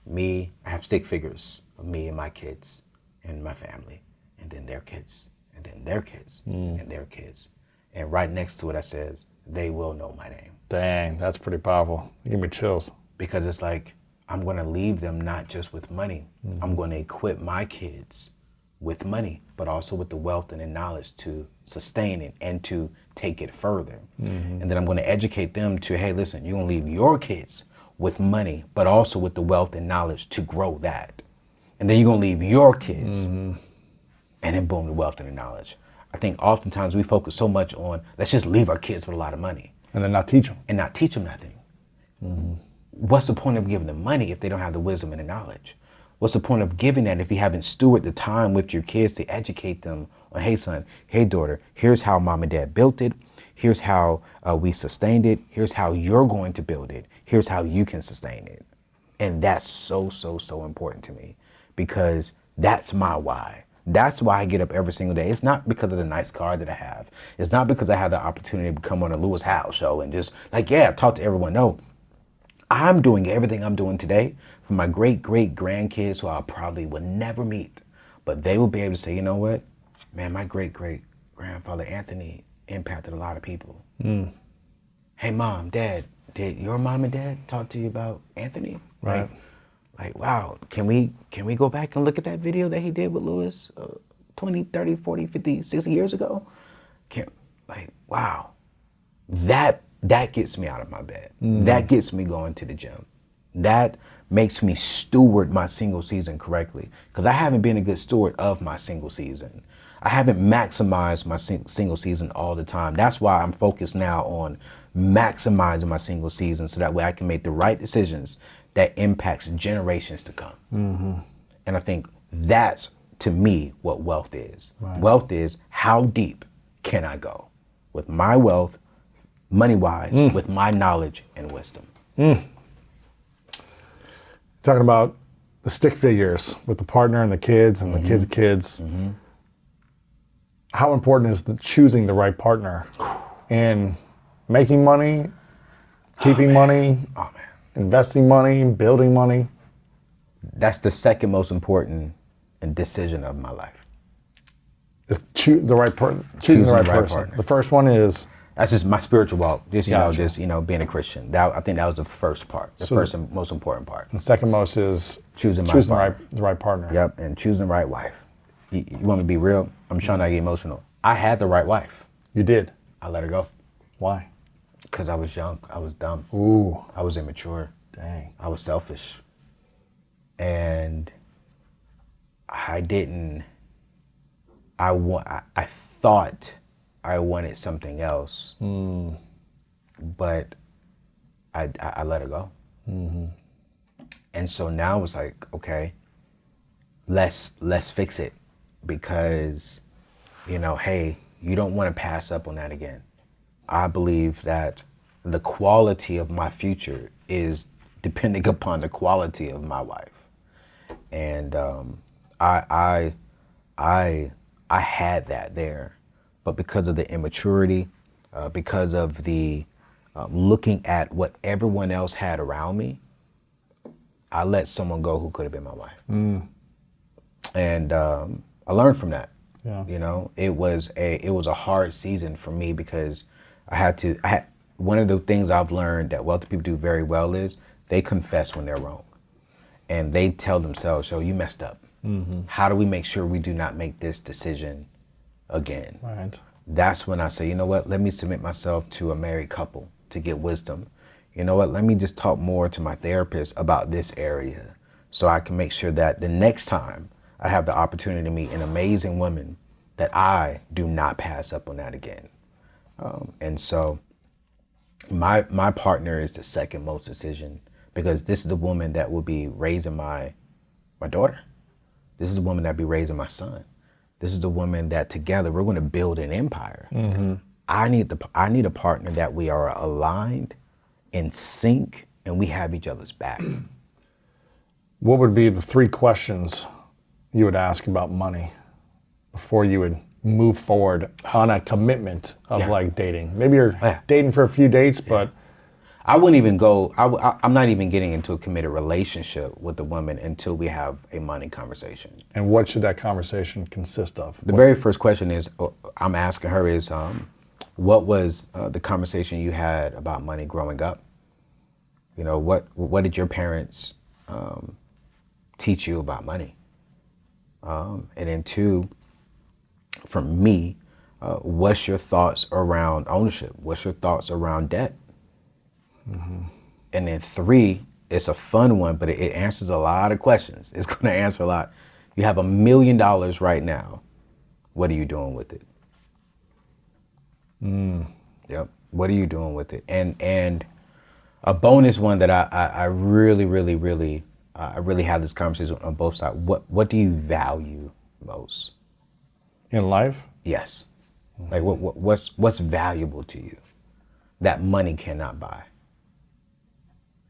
me. I have stick figures of me and my kids and my family, and then their kids, and then their kids, and their kids. And right next to it, I says, they will know my name. Dang, that's pretty powerful. You give me chills. Because it's like, I'm going to leave them not just with money. I'm going to equip my kids with money, but also with the wealth and the knowledge to sustain it and to take it further. And then I'm going to educate them to, hey, listen, you're going to leave your kids with money, but also with the wealth and knowledge to grow that. And then you're going to leave your kids, and then boom, the wealth and the knowledge. I think oftentimes we focus so much on, let's just leave our kids with a lot of money. And then not teach them. And not teach them nothing. What's the point of giving them money if they don't have the wisdom and the knowledge? What's the point of giving that if you haven't stewarded the time with your kids to educate them on, hey son, hey daughter, here's how mom and dad built it. Here's how we sustained it. Here's how you're going to build it. Here's how you can sustain it. And that's so, so, so important to me because that's my why. That's why I get up every single day. It's not because of the nice car that I have. It's not because I have the opportunity to come on a Lewis Howell show and just like, yeah, talk to everyone. No, I'm doing everything I'm doing today for my great-great-grandkids who I probably will never meet. But they will be able to say, you know what? Man, my great-great-grandfather Anthony impacted a lot of people. Hey, mom, dad, did your mom and dad talk to you about Anthony? Right. Like, wow, can we go back and look at that video that he did with Lewis 20, 30, 40, 50, 60 years ago? Wow. That gets me out of my bed. That gets me going to the gym. That makes me steward my single season correctly because I haven't been a good steward of my single season. I haven't maximized my single season all the time. That's why I'm focused now on maximizing my single season so that way I can make the right decisions that impacts generations to come. And I think that's, to me, what wealth is. Right. Wealth is how deep can I go with my wealth, money-wise, with my knowledge and wisdom. Talking about the stick figures with the partner and the kids and the kids' kids. How important is choosing the right partner in making money, keeping money, investing money, building money? That's the second most important decision of my life. Is choosing the right person. Partner. The first one is that's just my spiritual walk. Just being a Christian. I think that was the first part. The first and most important part. The second most is choosing the right partner. Yep, and choosing the right wife. You want me to be real? I'm trying not to get emotional. I had the right wife. You did. I let her go. Why? Because I was young. I was dumb. Ooh. I was immature. Dang. I was selfish. And I thought I wanted something else. But I let her go. And so now it's like, okay, let's fix it. Because, hey, you don't want to pass up on that again. I believe that the quality of my future is depending upon the quality of my wife. And I had that there, but because of the immaturity, because of the looking at what everyone else had around me, I let someone go who could have been my wife. And I learned from that. Yeah. You know, it was a hard season for me because I had one of the things I've learned that wealthy people do very well is they confess when they're wrong. And they tell themselves, "Oh, you messed up. How do we make sure we do not make this decision again?" Right. That's when I say, you know what, let me submit myself to a married couple to get wisdom. You know what, let me just talk more to my therapist about this area so I can make sure that the next time I have the opportunity to meet an amazing woman, that I do not pass up on that again. And so my partner is the second most decision, because this is the woman that will be raising my daughter. This is the woman that will be raising my son. This is the woman that together we're going to build an empire. I need a partner that we are aligned, in sync, and we have each other's back. What would be the 3 questions you would ask about money before you would move forward on a commitment of like dating? Maybe you're dating for a few dates, but I wouldn't even go, I'm not even getting into a committed relationship with the woman until we have a money conversation. And what should that conversation consist of? The very first question is, I'm asking her is, what was the conversation you had about money growing up? You know, what did your parents teach you about money? And then 2, from me, what's your thoughts around ownership? What's your thoughts around debt? And then 3, it's a fun one, but it answers a lot of questions. It's going to answer a lot. You have $1 million right now. What are you doing with it? Yep. What are you doing with it? And a bonus one that I really have this conversation on both sides. What do you value most in life? Yes. Like what's valuable to you that money cannot buy?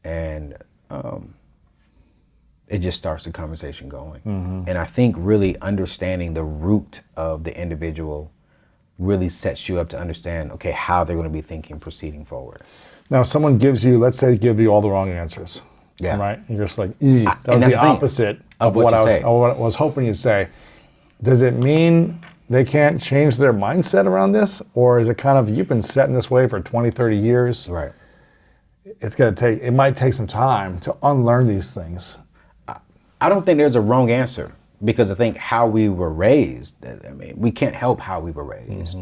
And it just starts the conversation going. And I think really understanding the root of the individual really sets you up to understand, okay, how they're going to be thinking proceeding forward. Now, if someone gives you, let's say, they give you all the wrong answers. Yeah. Right? And you're just like, that was that's the the thing opposite of of what what you I was hoping you'd say. Does it mean they can't change their mindset around this? Or is it kind of, you've been set in this way for 20, 30 years? Right. It might take some time to unlearn these things. I don't think there's a wrong answer, because I think how we were raised, I mean, we can't help how we were raised.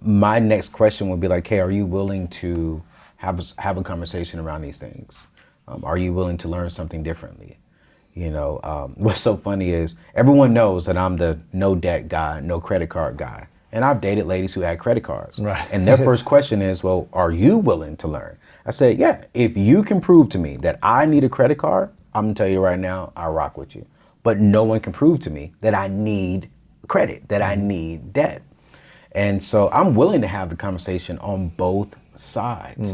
My next question would be like, hey, are you willing to have a conversation around these things? Are you willing to learn something differently? You know, what's so funny is everyone knows that I'm the no debt guy, no credit card guy. And I've dated ladies who had credit cards. Right. And their first question is, well, are you willing to learn? I said, yeah, if you can prove to me that I need a credit card, I'm gonna tell you right now, I rock with you. But no one can prove to me that I need credit, that I need debt. And so I'm willing to have the conversation on both sides.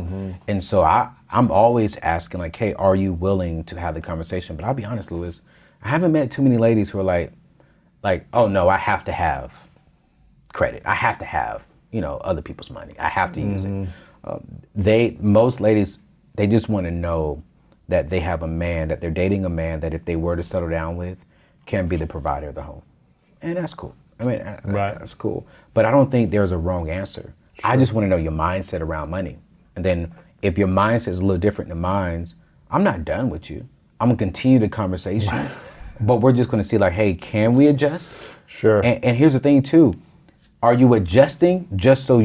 And so I'm always asking like, hey, are you willing to have the conversation? But I'll be honest, Louis, I haven't met too many ladies who are like, oh no, I have to have credit. I have to have, other people's money. I have to use it. Most ladies, they just want to know that they have a man, that they're dating a man that if they were to settle down with, can be the provider of the home. And that's cool. I mean, Right. that's cool. But I don't think there's a wrong answer. Sure. I just want to know your mindset around money. And then if your mindset is a little different than mine's, I'm not done with you. I'm going to continue the conversation, but we're just going to see like, hey, can we adjust? Sure. And here's the thing too. Are you adjusting just so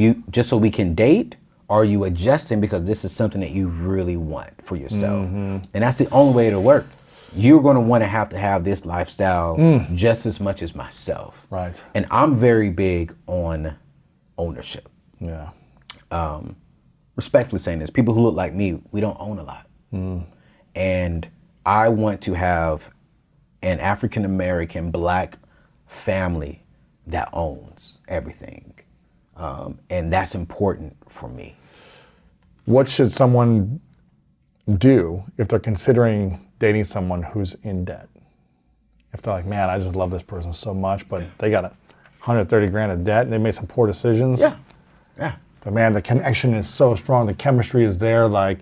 we can date? Or are you adjusting because this is something that you really want for yourself? And that's the only way it'll work. You're going to want to have this lifestyle just as much as myself. Right. And I'm very big on ownership. Yeah. Respectfully saying this, people who look like me, we don't own a lot. And I want to have an African-American Black family that owns everything. And that's important for me. What should someone do if they're considering dating someone who's in debt? If they're like, man, I just love this person so much, but they got 130 grand of debt and they made some poor decisions. Yeah. But man, the connection is so strong. The chemistry is there. Like,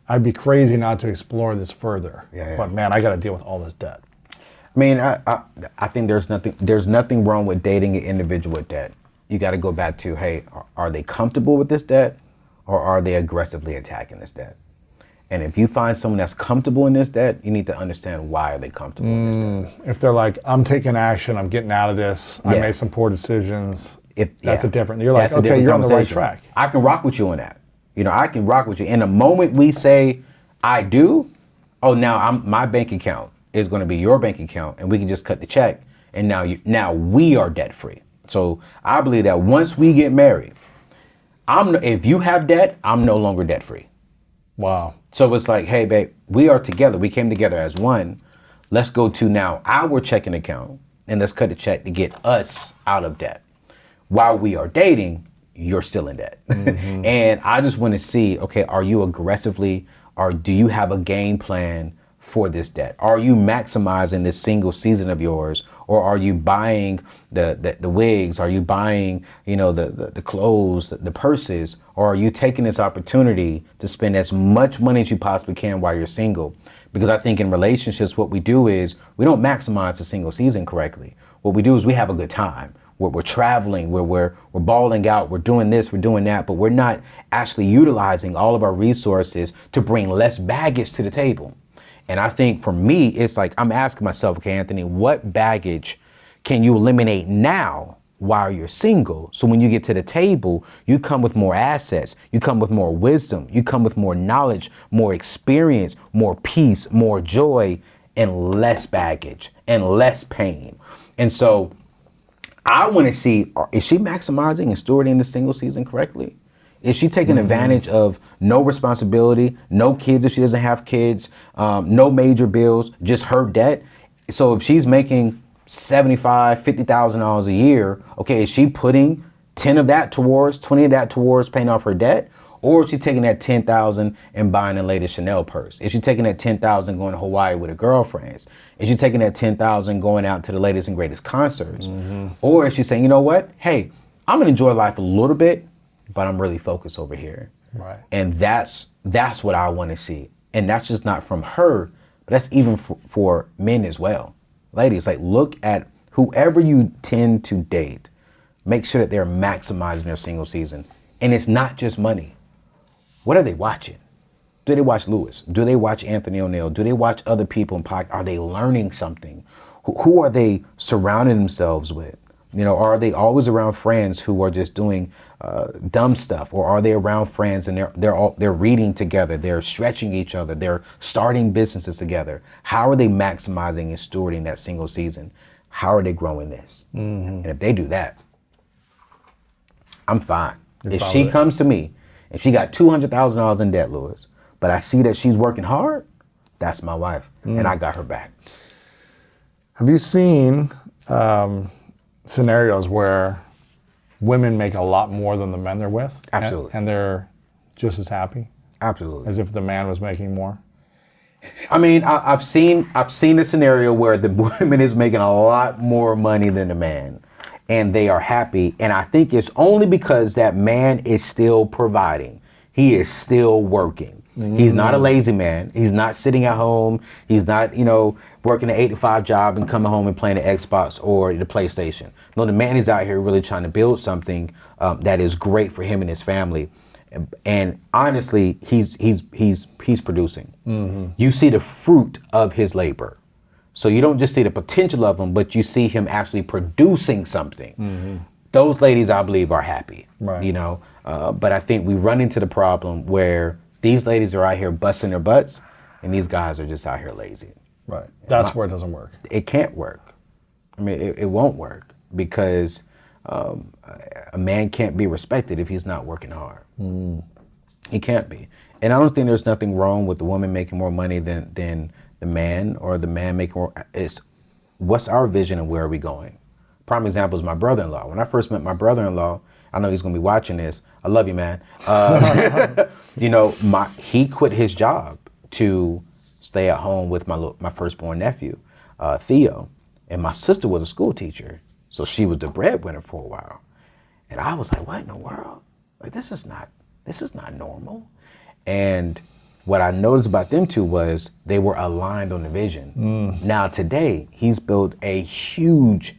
I'd be crazy not to explore this further. Yeah. But man, I got to deal with all this debt. I mean, I think there's nothing wrong with dating an individual with debt. You got to go back to, hey, are they comfortable with this debt, or are they aggressively attacking this debt? And if you find someone that's comfortable in this debt, you need to understand why are they comfortable in this debt. If they're like, I'm taking action, I'm getting out of this, I Yeah. made some poor decisions, That's a different, you're like, a okay, different you're on the right conversation. track. I can rock with you on that. I can rock with you. In the moment we say, I do, now my bank account is going to be your bank account, and we can just cut the check, and now we are debt free. So I believe that once we get married, if you have debt, I'm no longer debt free. Wow. So it's like, hey, babe, we are together. We came together as one. Let's go to now our checking account and let's cut a check to get us out of debt. While we are dating, you're still in debt. Mm-hmm. And I just want to see, okay, are you aggressively, or do you have a game plan for this debt? Are you maximizing this single season of yours, or are you buying the wigs? Are you buying, the clothes, the purses, or are you taking this opportunity to spend as much money as you possibly can while you're single? Because I think in relationships, what we do is we don't maximize the single season correctly. What we do is we have a good time. We're traveling, we're balling out, we're doing this, we're doing that, but we're not actually utilizing all of our resources to bring less baggage to the table. And I think for me, it's like I'm asking myself, okay, Anthony, what baggage can you eliminate now while you're single? So when you get to the table, you come with more assets, you come with more wisdom, you come with more knowledge, more experience, more peace, more joy, and less baggage and less pain. And so I want to see, is she maximizing and stewarding the single season correctly? Is she taking advantage of no responsibility, no kids if she doesn't have kids, no major bills, just her debt? So if she's making $75,000, $50,000 a year, okay, is she putting 10 of that towards, 20 of that towards paying off her debt? Or is she taking that $10,000 and buying the latest Chanel purse? Is she taking that $10,000 going to Hawaii with her girlfriends? Is she taking that $10,000 going out to the latest and greatest concerts? Mm-hmm. Or is she saying, you know what? Hey, I'm going to enjoy life a little bit, but I'm really focused over here. Right. And that's what I want to see. And that's just not from her, but that's even for men as well. Ladies, like, look at whoever you tend to date. Make sure that they're maximizing their single season. And it's not just money. What are they watching? Do they watch Lewis? Do they watch Anthony O'Neill? Do they watch other people in podcast? Are they learning something? Who are they surrounding themselves with? Are they always around friends who are just doing dumb stuff, or are they around friends and they're reading together, they're stretching each other, they're starting businesses together? How are they maximizing and stewarding that single season? How are they growing this? Mm-hmm. And if they do that, I'm fine. If she comes to me and she got $200,000 in debt, Lewis, but I see that she's working hard, that's my wife, and I got her back. Have you seen scenarios where women make a lot more than the men they're with? Absolutely. And they're just as happy? Absolutely. As if the man was making more? I mean, I've seen a scenario where the woman is making a lot more money than the man, and they are happy. And I think it's only because that man is still providing. He is still working. Mm-hmm. He's not a lazy man. He's not sitting at home. He's not, working an 8-to-5 job and coming home and playing the Xbox or the PlayStation. No, the man is out here really trying to build something that is great for him and his family. And honestly, he's producing. Mm-hmm. You see the fruit of his labor. So you don't just see the potential of him, but you see him actually producing something. Mm-hmm. Those ladies, I believe, are happy. Right. But I think we run into the problem where these ladies are out here busting their butts, and these guys are just out here lazy. Right. That's where it doesn't work. It can't work. I mean, it won't work because a man can't be respected if he's not working hard. Mm. He can't be. And I don't think there's nothing wrong with the woman making more money than the man, or the man making more. It's what's our vision and where are we going? Prime example is my brother-in-law. When I first met my brother-in-law, I know he's gonna be watching this. I love you, man. He quit his job to stay at home with my firstborn nephew, Theo, and my sister was a school teacher, so she was the breadwinner for a while. And I was like, what in the world? Like, this is not normal. And what I noticed about them two was they were aligned on the vision. Now today, he's built a huge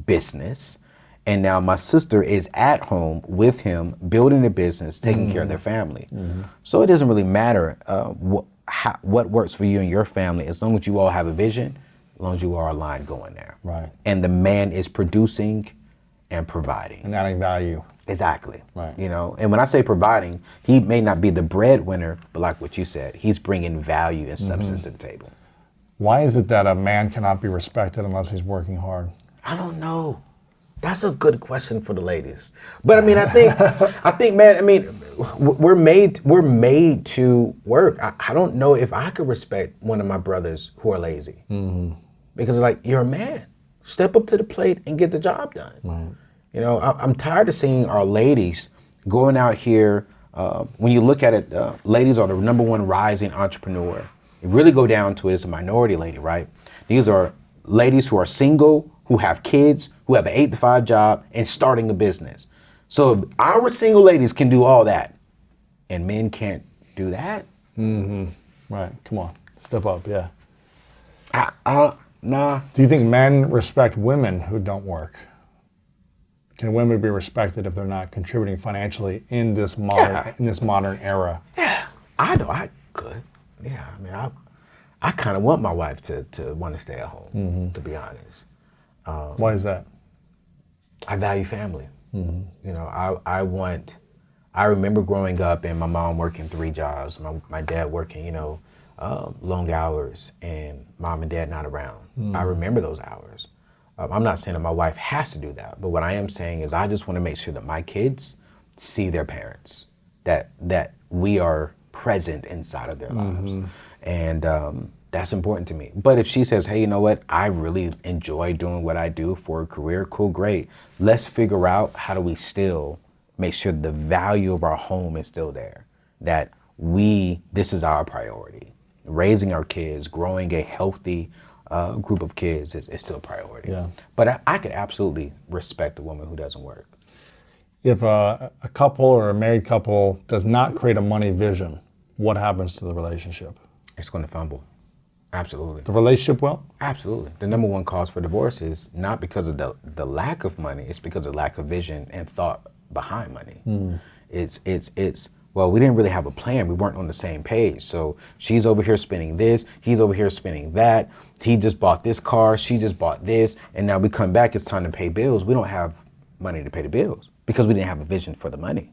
business. And now my sister is at home with him, building a business, taking care of their family. So it doesn't really matter what works for you and your family, as long as you all have a vision, as long as you are aligned going there. Right. And the man is producing and providing. And adding value. Exactly. Right. And when I say providing, he may not be the breadwinner, but like what you said, he's bringing value and substance to the table. Why is it that a man cannot be respected unless he's working hard? I don't know. That's a good question for the ladies. But I mean, I think, man, I mean, we're made to work. I don't know if I could respect one of my brothers who are lazy. Because like, you're a man. Step up to the plate and get the job done. Right. I'm tired of seeing our ladies going out here. When you look at it, ladies are the number one rising entrepreneur. You really go down to it, it's a minority lady, right? These are ladies who are single, who have kids, who have an 8-to-5 job, and starting a business. So if our single ladies can do all that, and men can't do that. Right. Come on. Step up. Yeah. Nah. Do you think men respect women who don't work? Can women be respected if they're not contributing financially in this modern era? Yeah, I know I could. Yeah, I mean, I kind of want my wife to want to stay at home, to be honest. Why is that? I value family. I remember growing up and my mom working 3 jobs, my dad working, long hours, and mom and dad not around. I remember those hours. I'm not saying that my wife has to do that, but what I am saying is I just want to make sure that my kids see their parents, that we are present inside of their lives. And that's important to me. But if she says, hey, you know what, I really enjoy doing what I do for a career, cool, great. Let's figure out how do we still make sure the value of our home is still there, that this is our priority. Raising our kids, growing a healthy group of kids is still a priority. Yeah. But I could absolutely respect a woman who doesn't work. If a couple or a married couple does not create a money vision, what happens to the relationship? It's going to fumble. Absolutely. The relationship will? Absolutely. The number one cause for divorce is not because of the lack of money, it's because of lack of vision and thought behind money. It's well, we didn't really have a plan. We weren't on the same page. So she's over here spending this, he's over here spending that. He just bought this car, she just bought this, and now we come back, it's time to pay bills. We don't have money to pay the bills because we didn't have a vision for the money.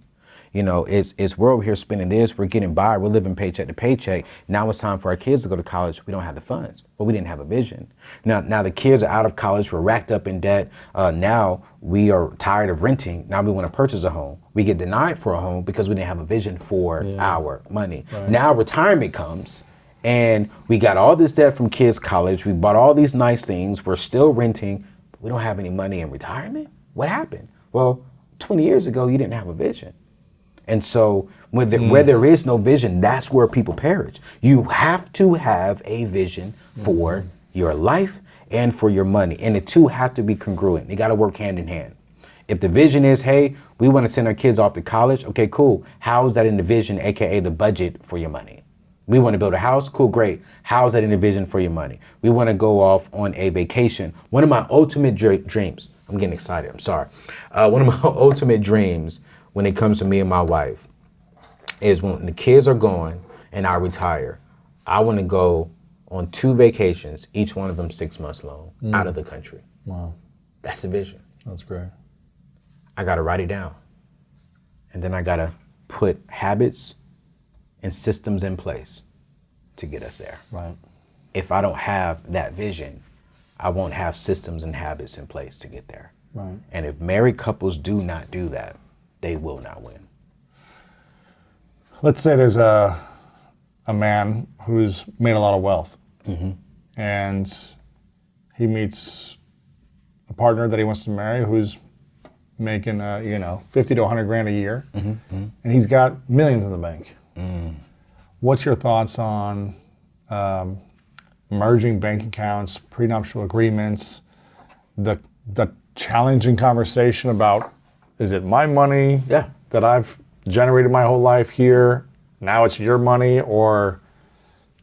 It's we're over here spending this, we're getting by, we're living paycheck to paycheck. Now it's time for our kids to go to college. We don't have the funds, but we didn't have a vision. Now the kids are out of college, we're racked up in debt. Now we are tired of renting. Now we want to purchase a home. We get denied for a home because we didn't have a vision for our money. Right. Now retirement comes and we got all this debt from kids' college. We bought all these nice things. We're still renting, but we don't have any money in retirement. What happened? Well, 20 years ago, you didn't have a vision. And so where there is no vision, that's where people perish. You have to have a vision for your life and for your money. And the two have to be congruent. They got to work hand in hand. If the vision is, hey, we want to send our kids off to college. Okay, cool. How is that in the vision, AKA the budget for your money? We want to build a house. Cool, great. How is that in the vision for your money? We want to go off on a vacation. One of my ultimate dreams, I'm getting excited, I'm sorry. One of my ultimate dreams when it comes to me and my wife is when the kids are gone and I retire, I want to go on 2 vacations, each one of them 6 months long, out of the country. Wow. That's the vision. That's great. I got to write it down. And then I got to put habits and systems in place to get us there. Right. If I don't have that vision, I won't have systems and habits in place to get there. Right. And if married couples do not do that, they will not win. Let's say there's a man who's made a lot of wealth, and he meets a partner that he wants to marry who's making 50 to 100 grand a year, and he's got millions in the bank. What's your thoughts on merging bank accounts, prenuptial agreements, the challenging conversation about, is it my money that I've generated my whole life here, now it's your money, or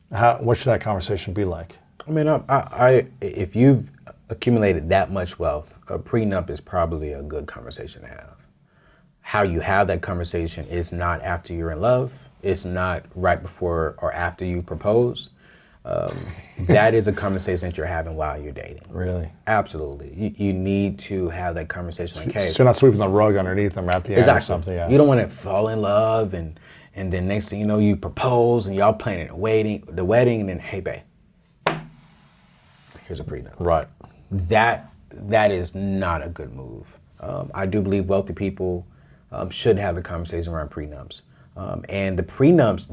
what should that conversation be like? I mean, if you've accumulated that much wealth, a prenup is probably a good conversation to have. How you have that conversation is not after you're in love. It's not right before or after you propose. That is a conversation that you're having while you're dating. Really? Absolutely. You need to have that conversation like, hey. So you're not sweeping the rug underneath them at the end or something. Yeah. You don't want to fall in love and then next thing you know, you propose and y'all planning the wedding, and then, hey, babe, here's a prenup. Right. That is not a good move. I do believe wealthy people should have the conversation around prenups. And the prenups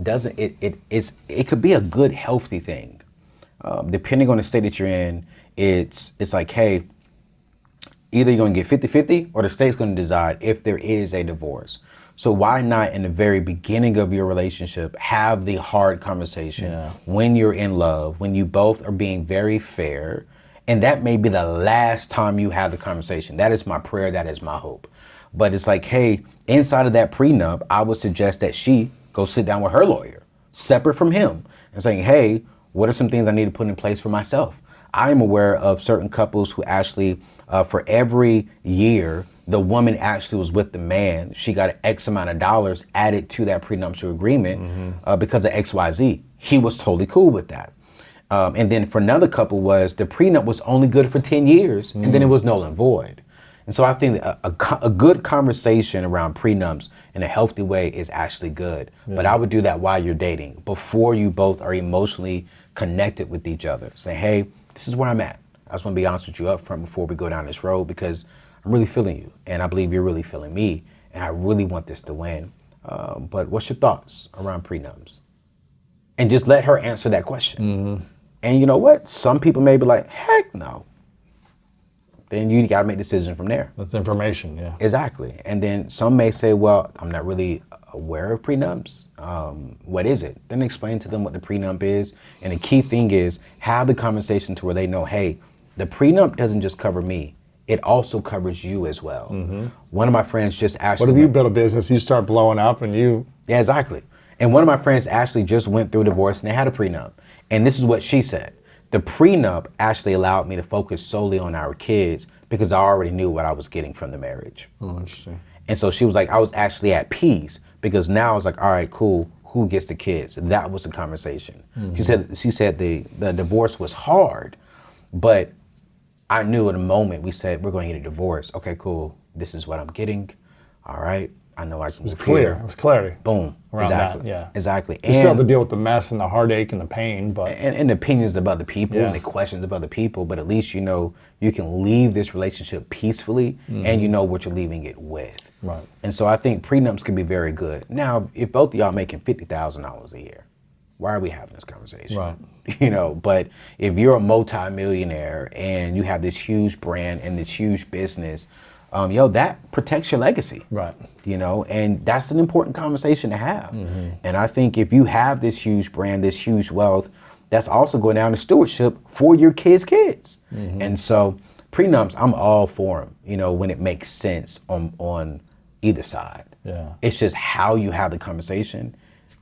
it could be a good, healthy thing. Depending on the state that you're in, it's like, hey, either you're going to get 50-50 or the state's going to decide if there is a divorce. So why not in the very beginning of your relationship have the hard conversation when you're in love, when you both are being very fair, and that may be the last time you have the conversation. That is my prayer. That is my hope. But it's like, hey, inside of that prenup, I would suggest that she go sit down with her lawyer, separate from him, and saying, hey, what are some things I need to put in place for myself? I am aware of certain couples who actually, for every year, the woman actually was with the man, she got an X amount of dollars added to that prenuptial agreement because of XYZ. He was totally cool with that. And then for another couple was the prenup was only good for 10 years and then it was null and void. And so I think a good conversation around prenups in a healthy way is actually good. Yeah. But I would do that while you're dating, before you both are emotionally connected with each other. Say, hey, this is where I'm at. I just want to be honest with you up front before we go down this road, because I'm really feeling you, and I believe you're really feeling me, and I really want this to win. But what's your thoughts around prenups? And just let her answer that question. And you know what? Some people may be like, heck no. Then you got to make a decision from there. That's information, yeah. Exactly. And then some may say, well, I'm not really aware of prenups. What is it? Then explain to them what the prenup is. And the key thing is have the conversation to where they know, hey, the prenup doesn't just cover me. It also covers you as well. One of my friends just actually... What if you build a business, you start blowing up and you... Yeah, exactly. And one of my friends actually just went through divorce and they had a prenup. And this is what she said. The prenup actually allowed me to focus solely on our kids because I already knew what I was getting from the marriage. Oh, interesting. And so she was like, I was actually at peace because now I was like, all right, cool. Who gets the kids? That was the conversation. She said the divorce was hard, but I knew in a moment we said, we're going to get a divorce. Okay, cool. This is what I'm getting. All right. I know I can move clear. here. It was clarity. Boom. Around exactly. that, yeah. Exactly. You still have to deal with the mess and the heartache and the pain, but... And the opinions of other people and the questions of other people, but at least you know you can leave this relationship peacefully and you know what you're leaving it with. Right. And so I think prenups can be very good. Now, if both of y'all making $50,000 a year, why are we having this conversation? Right. You know, but if you're a multi-millionaire and you have this huge brand and this huge business, that protects your legacy. Right. You know, and that's an important conversation to have. And I think if you have this huge brand, this huge wealth, that's also going down to stewardship for your kids' kids. And so prenups, I'm all for them, you know, when it makes sense on either side. Yeah. It's just how you have the conversation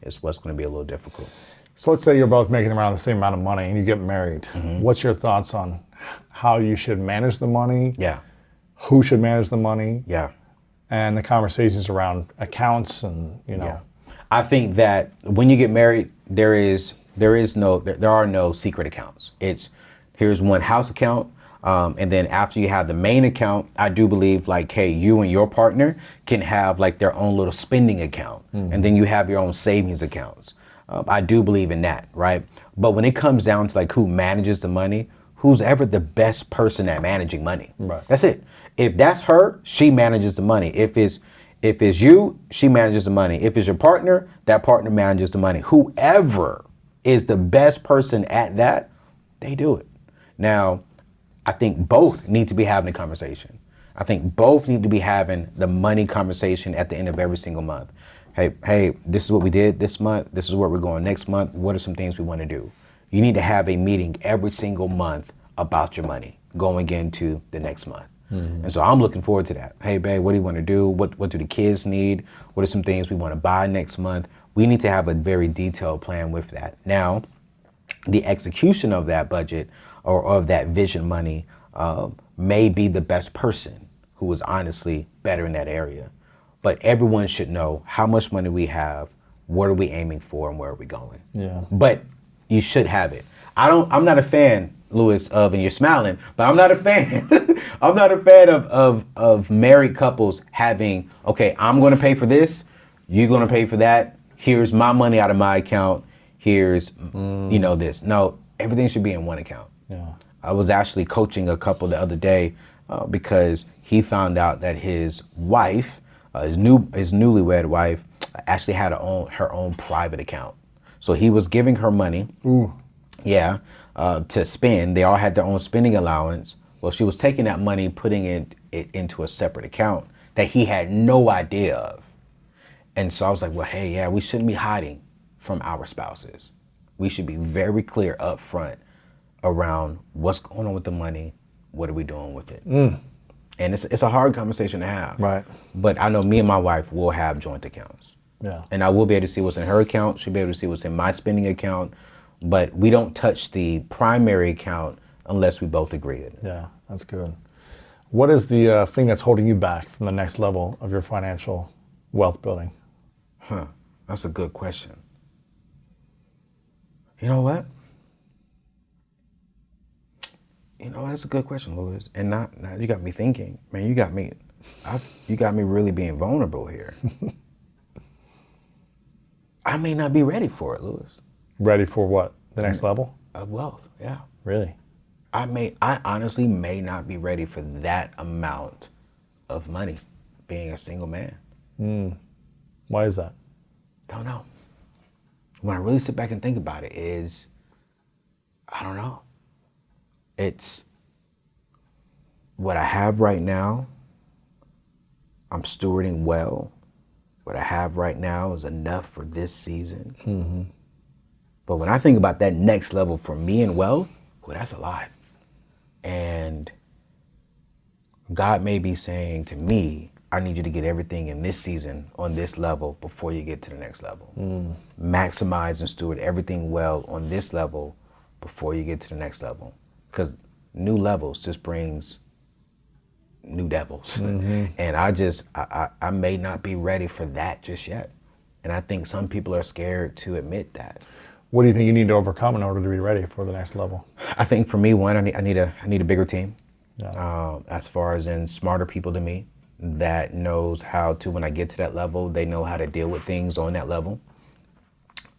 is what's going to be a little difficult. So let's say you're both making around the same amount of money and you get married. What's your thoughts on how you should manage the money? Yeah. Who should manage the money? Yeah. And the conversations around accounts and, you know. Yeah. I think that when you get married, there are no secret accounts. It's here's one house account. And then after you have the main account, I do believe like, hey, you and your partner can have like their own little spending account. And then you have your own savings accounts. I do believe in that, right? But when it comes down to like who manages the money, who's ever the best person at managing money. Right. That's it. If that's her, she manages the money. If it's you, she manages the money. If it's your partner, that partner manages the money. Whoever is the best person at that, they do it. Now, I think both need to be having a conversation. I think both need to be having the money conversation at the end of every single month. Hey, this is what we did this month. This is where we're going next month. What are some things we want to do? You need to have a meeting every single month about your money going into the next month. And so I'm looking forward to that. Hey, babe, what do you want to do? What do the kids need? What are some things we want to buy next month? We need to have a very detailed plan with that. Now, the execution of that budget or of that vision money may be the best person who is honestly better in that area. But everyone should know how much money we have, what are we aiming for, and where are we going. Yeah. But you should have it. I'm not a fan, Louis, and you're smiling, but I'm not a fan. I'm not a fan of married couples having, okay, I'm going to pay for this, you're going to pay for that. Here's my money out of my account. Here's, this. No, everything should be in one account. Yeah. I was actually coaching a couple the other day because he found out that his wife, his newlywed wife, actually had her own private account. So he was giving her money, to spend. They all had their own spending allowance. Well, she was taking that money, putting it into a separate account that he had no idea of. And so I was like, well, hey, yeah, we shouldn't be hiding from our spouses. We should be very clear up front around what's going on with the money, what are we doing with it. And it's a hard conversation to have. Right. But I know me and my wife will have joint accounts. Yeah. And I will be able to see what's in her account. She'll be able to see what's in my spending account. But we don't touch the primary account unless we both agree it. Yeah, that's good. What is the thing that's holding you back from the next level of your financial wealth building? That's a good question. You know what? That's a good question, Louis. And now you got me thinking. Man, you got me really being vulnerable here. I may not be ready for it, Louis. Ready for what? The next level? Of wealth, yeah. Really? I honestly may not be ready for that amount of money being a single man. Why is that? Don't know. When I really sit back and think about it I don't know. It's what I have right now, I'm stewarding well. What I have right now is enough for this season. But when I think about that next level for me in wealth, well, that's a lot. And God may be saying to me, I need you to get everything in this season on this level before you get to the next level. Maximize and steward everything well on this level before you get to the next level. Because new levels just brings new devils. And I may not be ready for that just yet. And I think some people are scared to admit that. What do you think you need to overcome in order to be ready for the next level? I think for me, one, I need a bigger team. Yeah. As far as in smarter people than me that knows how to, when I get to that level, they know how to deal with things on that level.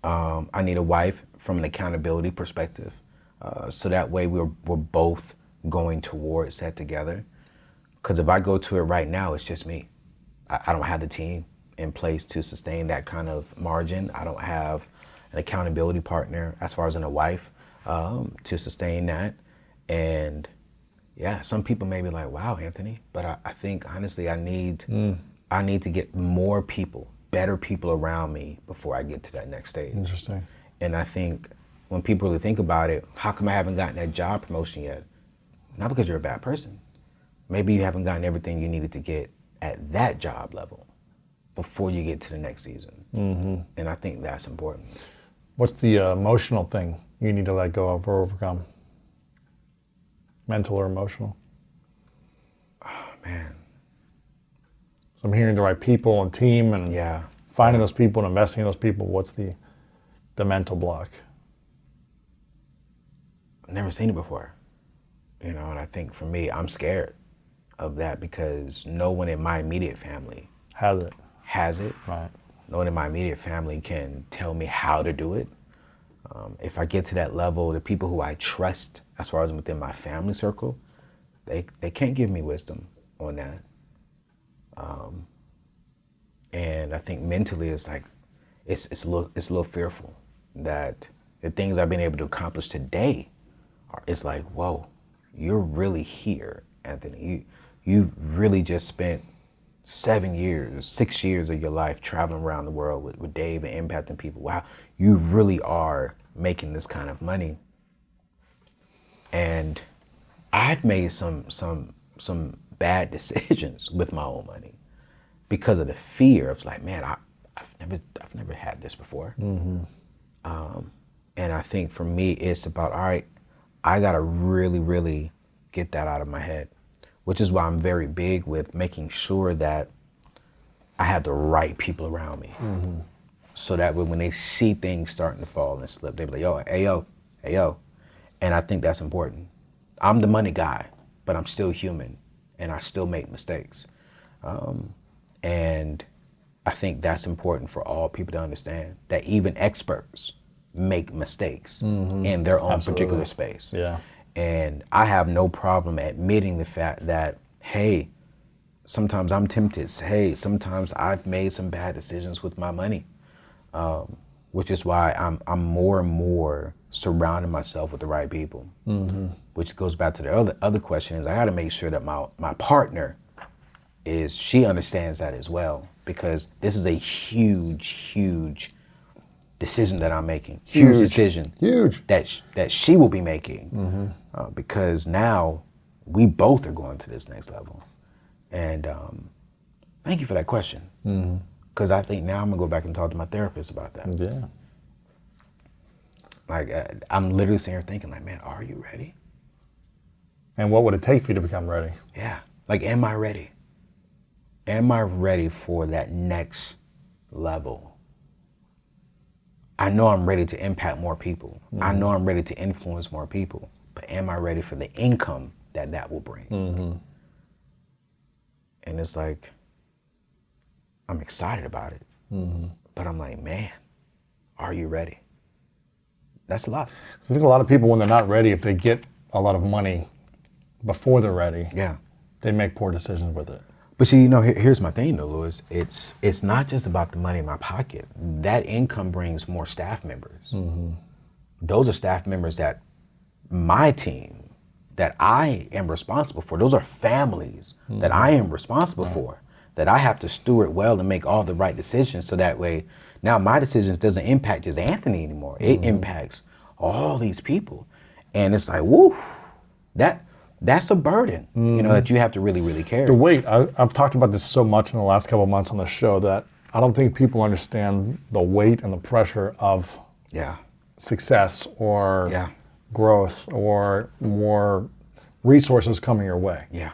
I need a wife from an accountability perspective. So that way we're both going towards that together. Because if I go to it right now, it's just me. I don't have the team in place to sustain that kind of margin. I don't have an accountability partner as far as in a wife to sustain that. And yeah, some people may be like, wow, Anthony, but I think honestly I need to get more people, better people around me before I get to that next stage. Interesting. And I think when people really think about it, how come I haven't gotten that job promotion yet? Not because you're a bad person. Maybe you haven't gotten everything you needed to get at that job level before you get to the next season. And I think that's important. What's the emotional thing you need to let go of or overcome? Mental or emotional? Oh, man. So I'm hearing the right people and team and finding those people and investing in those people. What's the mental block? I've never seen it before. And I think for me, I'm scared of that because no one in my immediate family has it. Right. No one in my immediate family can tell me how to do it. If I get to that level, the people who I trust, as far as within my family circle, they can't give me wisdom on that. And I think mentally it's like, it's a little fearful that the things I've been able to accomplish today, it's like, whoa, you're really here, Anthony. you've really just spent 6 years of your life traveling around the world with Dave and impacting people. Wow, you really are making this kind of money. And I've made some bad decisions with my own money because of the fear of like, man, I've never had this before. And I think for me, it's about, all right, I gotta really, really get that out of my head, which is why I'm very big with making sure that I have the right people around me. So that when they see things starting to fall and slip, they be like, yo, hey, yo, hey, yo. And I think that's important. I'm the money guy, but I'm still human and I still make mistakes. And I think that's important for all people to understand, that even experts make mistakes in their own particular space. Yeah. And I have no problem admitting the fact that, hey, sometimes I'm tempted. Hey, sometimes I've made some bad decisions with my money, which is why I'm more and more surrounding myself with the right people. Which goes back to the other question is I got to make sure that my partner she understands that as well, because this is a huge decision that I'm making. Huge decision. Huge. That she will be making, because now we both are going to this next level. And thank you for that question, because I think now I'm gonna go back and talk to my therapist about that. Yeah. Like I'm literally sitting here thinking, like, man, are you ready? And what would it take for you to become ready? Yeah. Like, am I ready? Am I ready for that next level? I know I'm ready to impact more people. I know I'm ready to influence more people. But am I ready for the income that will bring? And it's like, I'm excited about it. But I'm like, man, are you ready? That's a lot. So I think a lot of people, when they're not ready, if they get a lot of money before they're ready, they make poor decisions with it. But see, here's my thing though, Louis. It's not just about the money in my pocket. That income brings more staff members. Those are staff members that my team, that I am responsible for. Those are families that I am responsible for, that I have to steward well and make all the right decisions, so that way now my decisions doesn't impact just Anthony anymore. It impacts all these people. And it's like, woo, that's a burden, that you have to really, really carry. The weight, I've talked about this so much in the last couple of months on the show that I don't think people understand the weight and the pressure of success or growth or more resources coming your way. Yeah.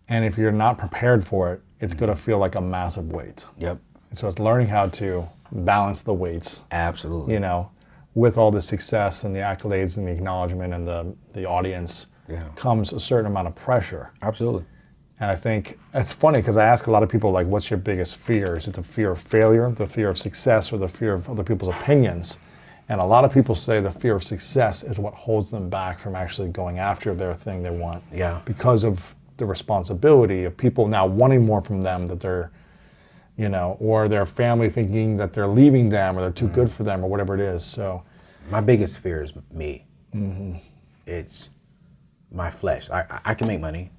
And if you're not prepared for it, it's going to feel like a massive weight. Yep. And so it's learning how to balance the weights. Absolutely. With all the success and the accolades and the acknowledgement and the audience comes a certain amount of pressure. Absolutely. And I think it's funny because I ask a lot of people, like, what's your biggest fear? Is it the fear of failure, the fear of success, or the fear of other people's opinions? And a lot of people say the fear of success is what holds them back from actually going after their thing they want. Yeah. Because of the responsibility of people now wanting more from them, that they're, or their family thinking that they're leaving them or they're too good for them or whatever it is. So my biggest fear is me. It's my flesh. I can make money.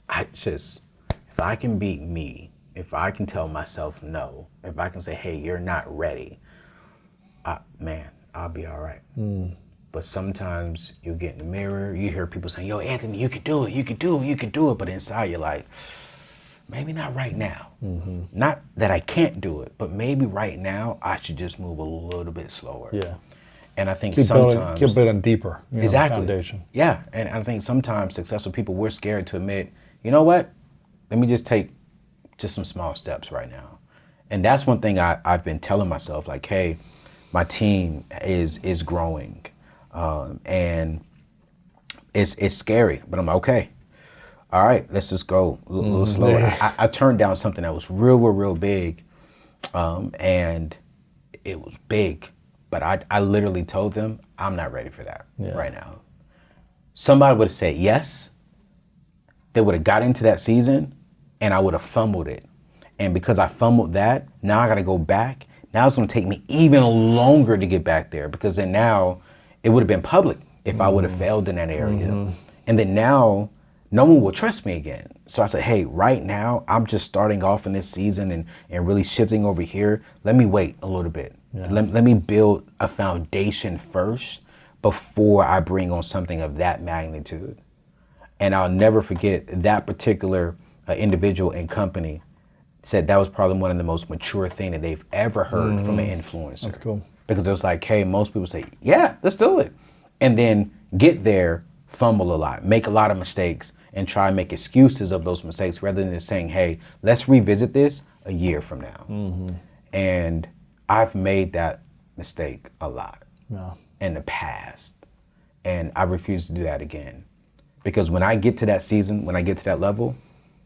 If I can beat me, if I can tell myself no, if I can say, hey, you're not ready, man, I'll be all right. But sometimes you get in the mirror, you hear people saying, yo, Anthony, you could do it, you could do it, you could do it. But inside you're like, maybe not right now. Not that I can't do it, but maybe right now I should just move a little bit slower. Yeah. And I think keep sometimes building deeper. Exactly. Foundation. Yeah. And I think sometimes successful people, we're scared to admit, you know what? Let me just take just some small steps right now. And that's one thing I've been telling myself, like, hey, my team is growing. And it's scary, but I'm like, okay. All right, let's just go a little slower. I turned down something that was real big, and it was big, but I literally told them, I'm not ready for that right now. Somebody would have said yes, they would have got into that season, and I would have fumbled it. And because I fumbled that, now I got to go back. Now it's going to take me even longer to get back there, because then now it would have been public if I would have failed in that area. And then now no one will trust me again. So I said, hey, right now, I'm just starting off in this season and really shifting over here. Let me wait a little bit. Yeah. Let me build a foundation first before I bring on something of that magnitude. And I'll never forget that particular individual and company said that was probably one of the most mature thing that they've ever heard from an influencer. That's cool. Because it was like, hey, most people say, yeah, let's do it. And then get there, fumble a lot, make a lot of mistakes, and try and make excuses of those mistakes rather than just saying, hey, let's revisit this a year from now. And I've made that mistake a lot in the past. And I refuse to do that again. Because when I get to that season, when I get to that level,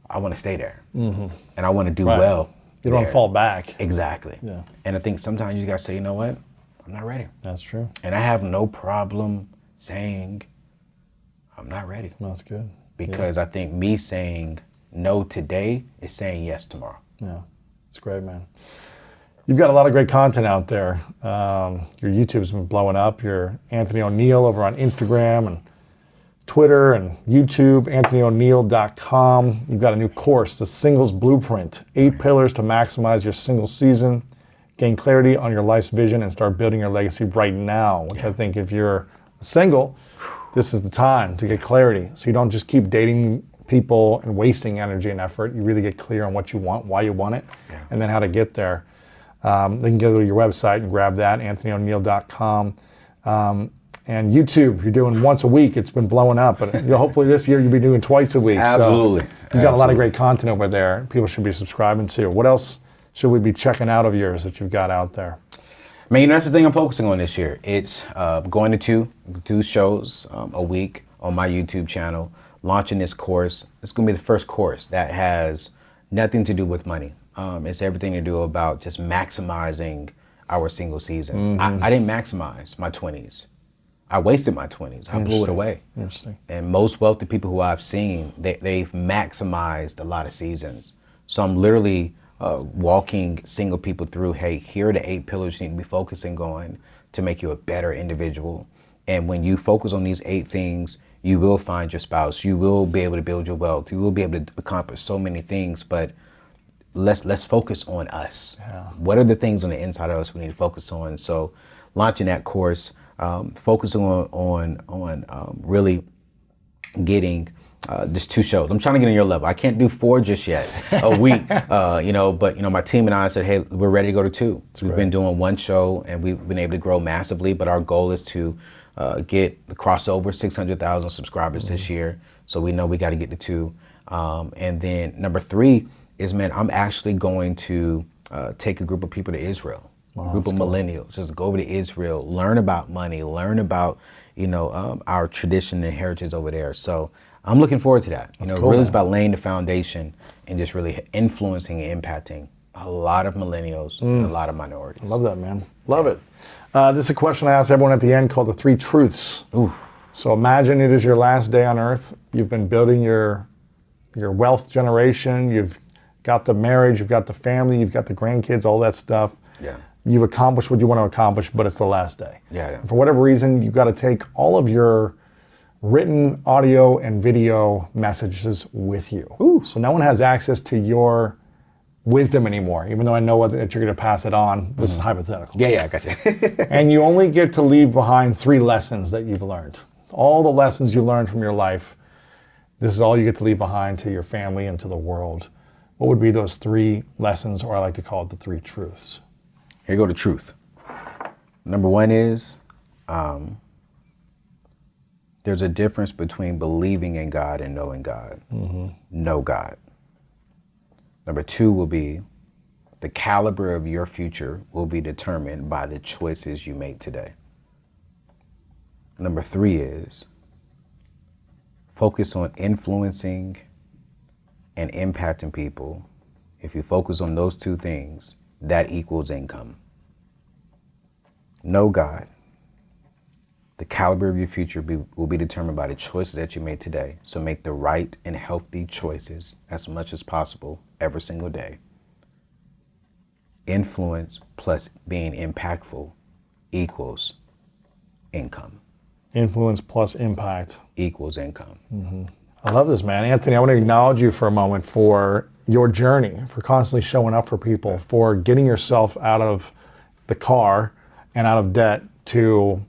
I want to stay there. And I want to do well. You don't want to fall back. Exactly. Yeah. And I think sometimes you got to say, you know what? I'm not ready. That's true. And I have no problem saying I'm not ready. That's good. Because I think me saying no today is saying yes tomorrow. Yeah, it's great, man. You've got a lot of great content out there. Your YouTube's been blowing up. You're Anthony O'Neill over on Instagram and Twitter and YouTube, anthonyo'neill.com. You've got a new course, The Singles Blueprint, 8 pillars to maximize your single season, gain clarity on your life's vision, and start building your legacy right now, which I think if you're single, this is the time to get clarity. So you don't just keep dating people and wasting energy and effort. You really get clear on what you want, why you want it, and then how to get there. They can go to your website and grab that, anthonyo'neill.com. And YouTube, you're doing once a week. It's been blowing up. But hopefully this year you'll be doing twice a week. Absolutely. So you've got a lot of great content over there. People should be subscribing to. What else should we be checking out of yours that you've got out there? I mean, that's the thing I'm focusing on this year. It's going to two shows a week on my YouTube channel, launching this course. It's going to be the first course that has nothing to do with money. It's everything to do about just maximizing our single season. I didn't maximize my 20s. I wasted my 20s. I blew it away. Interesting. And most wealthy people who I've seen, they've maximized a lot of seasons. So I'm literally walking single people through, hey, here are the 8 pillars you need to be focusing on to make you a better individual. And when you focus on these 8 things, you will find your spouse. You will be able to build your wealth. You will be able to accomplish so many things, but let's focus on us. Yeah. What are the things on the inside of us we need to focus on? So launching that course, focusing on really getting just 2 shows. I'm trying to get on your level. I can't do 4 just yet a week, but my team and I said, hey, we're ready to go to 2. We've been doing 1 show and we've been able to grow massively, but our goal is to cross over 600,000 subscribers this year. So we know we got to get to 2. And then number 3 is, man, I'm actually going to take a group of people to Israel. A group of millennials, just go over to Israel, learn about money, learn about, our tradition and heritage over there. So I'm looking forward to that. That's cool, really, it's about laying the foundation and just really influencing and impacting a lot of millennials and a lot of minorities. I love that, man. Love it. This is a question I ask everyone at the end called the 3 truths. Ooh. So imagine it is your last day on earth. You've been building your wealth generation. You've got the marriage, you've got the family, you've got the grandkids, all that stuff. Yeah. You've accomplished what you want to accomplish, but it's the last day. Yeah. For whatever reason, you've got to take all of your written audio and video messages with you. Ooh. So no one has access to your wisdom anymore, even though I know that you're going to pass it on. This is hypothetical. Yeah, I got you. And you only get to leave behind 3 lessons that you've learned. All the lessons you learned from your life, this is all you get to leave behind to your family and to the world. What would be those 3 lessons, or I like to call it the 3 truths? Here you go to truth. Number 1 is there's a difference between believing in God and knowing God. Know God. Number 2 will be the caliber of your future will be determined by the choices you make today. Number 3 is focus on influencing and impacting people. If you focus on those 2 things, that equals income. Know God. The caliber of your future will be determined by the choices that you made today. So make the right and healthy choices as much as possible every single day. Influence plus being impactful equals income. Influence plus impact equals income. I love this, man. Anthony, I want to acknowledge you for a moment for your journey, for constantly showing up for people, for getting yourself out of the car and out of debt to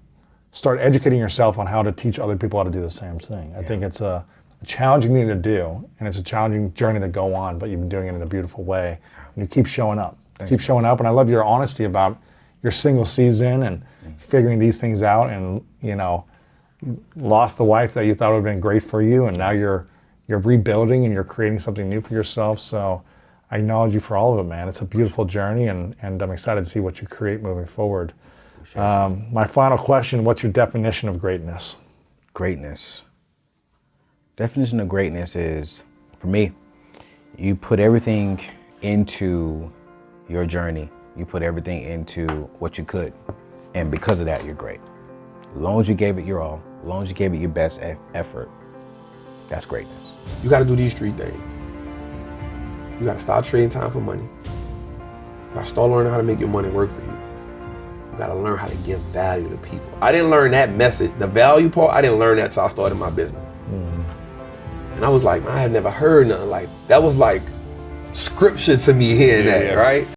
start educating yourself on how to teach other people how to do the same thing. I think it's a challenging thing to do, and it's a challenging journey to go on, but you've been doing it in a beautiful way. And you keep showing up. Keep showing up, and I love your honesty about your single season and figuring these things out, and you know, lost the wife that you thought would have been great for you, and now you're rebuilding and you're creating something new for yourself. So I acknowledge you for all of it, man. It's a beautiful journey, and I'm excited to see what you create moving forward. My final question, what's your definition of greatness? Greatness. Definition of greatness is, for me, you put everything into your journey. You put everything into what you could. And because of that, you're great. As long as you gave it your all, as long as you gave it your best effort, that's greatness. You got to do these 3 things. You got to start trading time for money. You got to start learning how to make your money work for you. You got to learn how to give value to people. I didn't learn that message, the value part, I didn't learn that until I started my business. And I was like, man, I had never heard nothing like that. Was like scripture to me hearing that, right?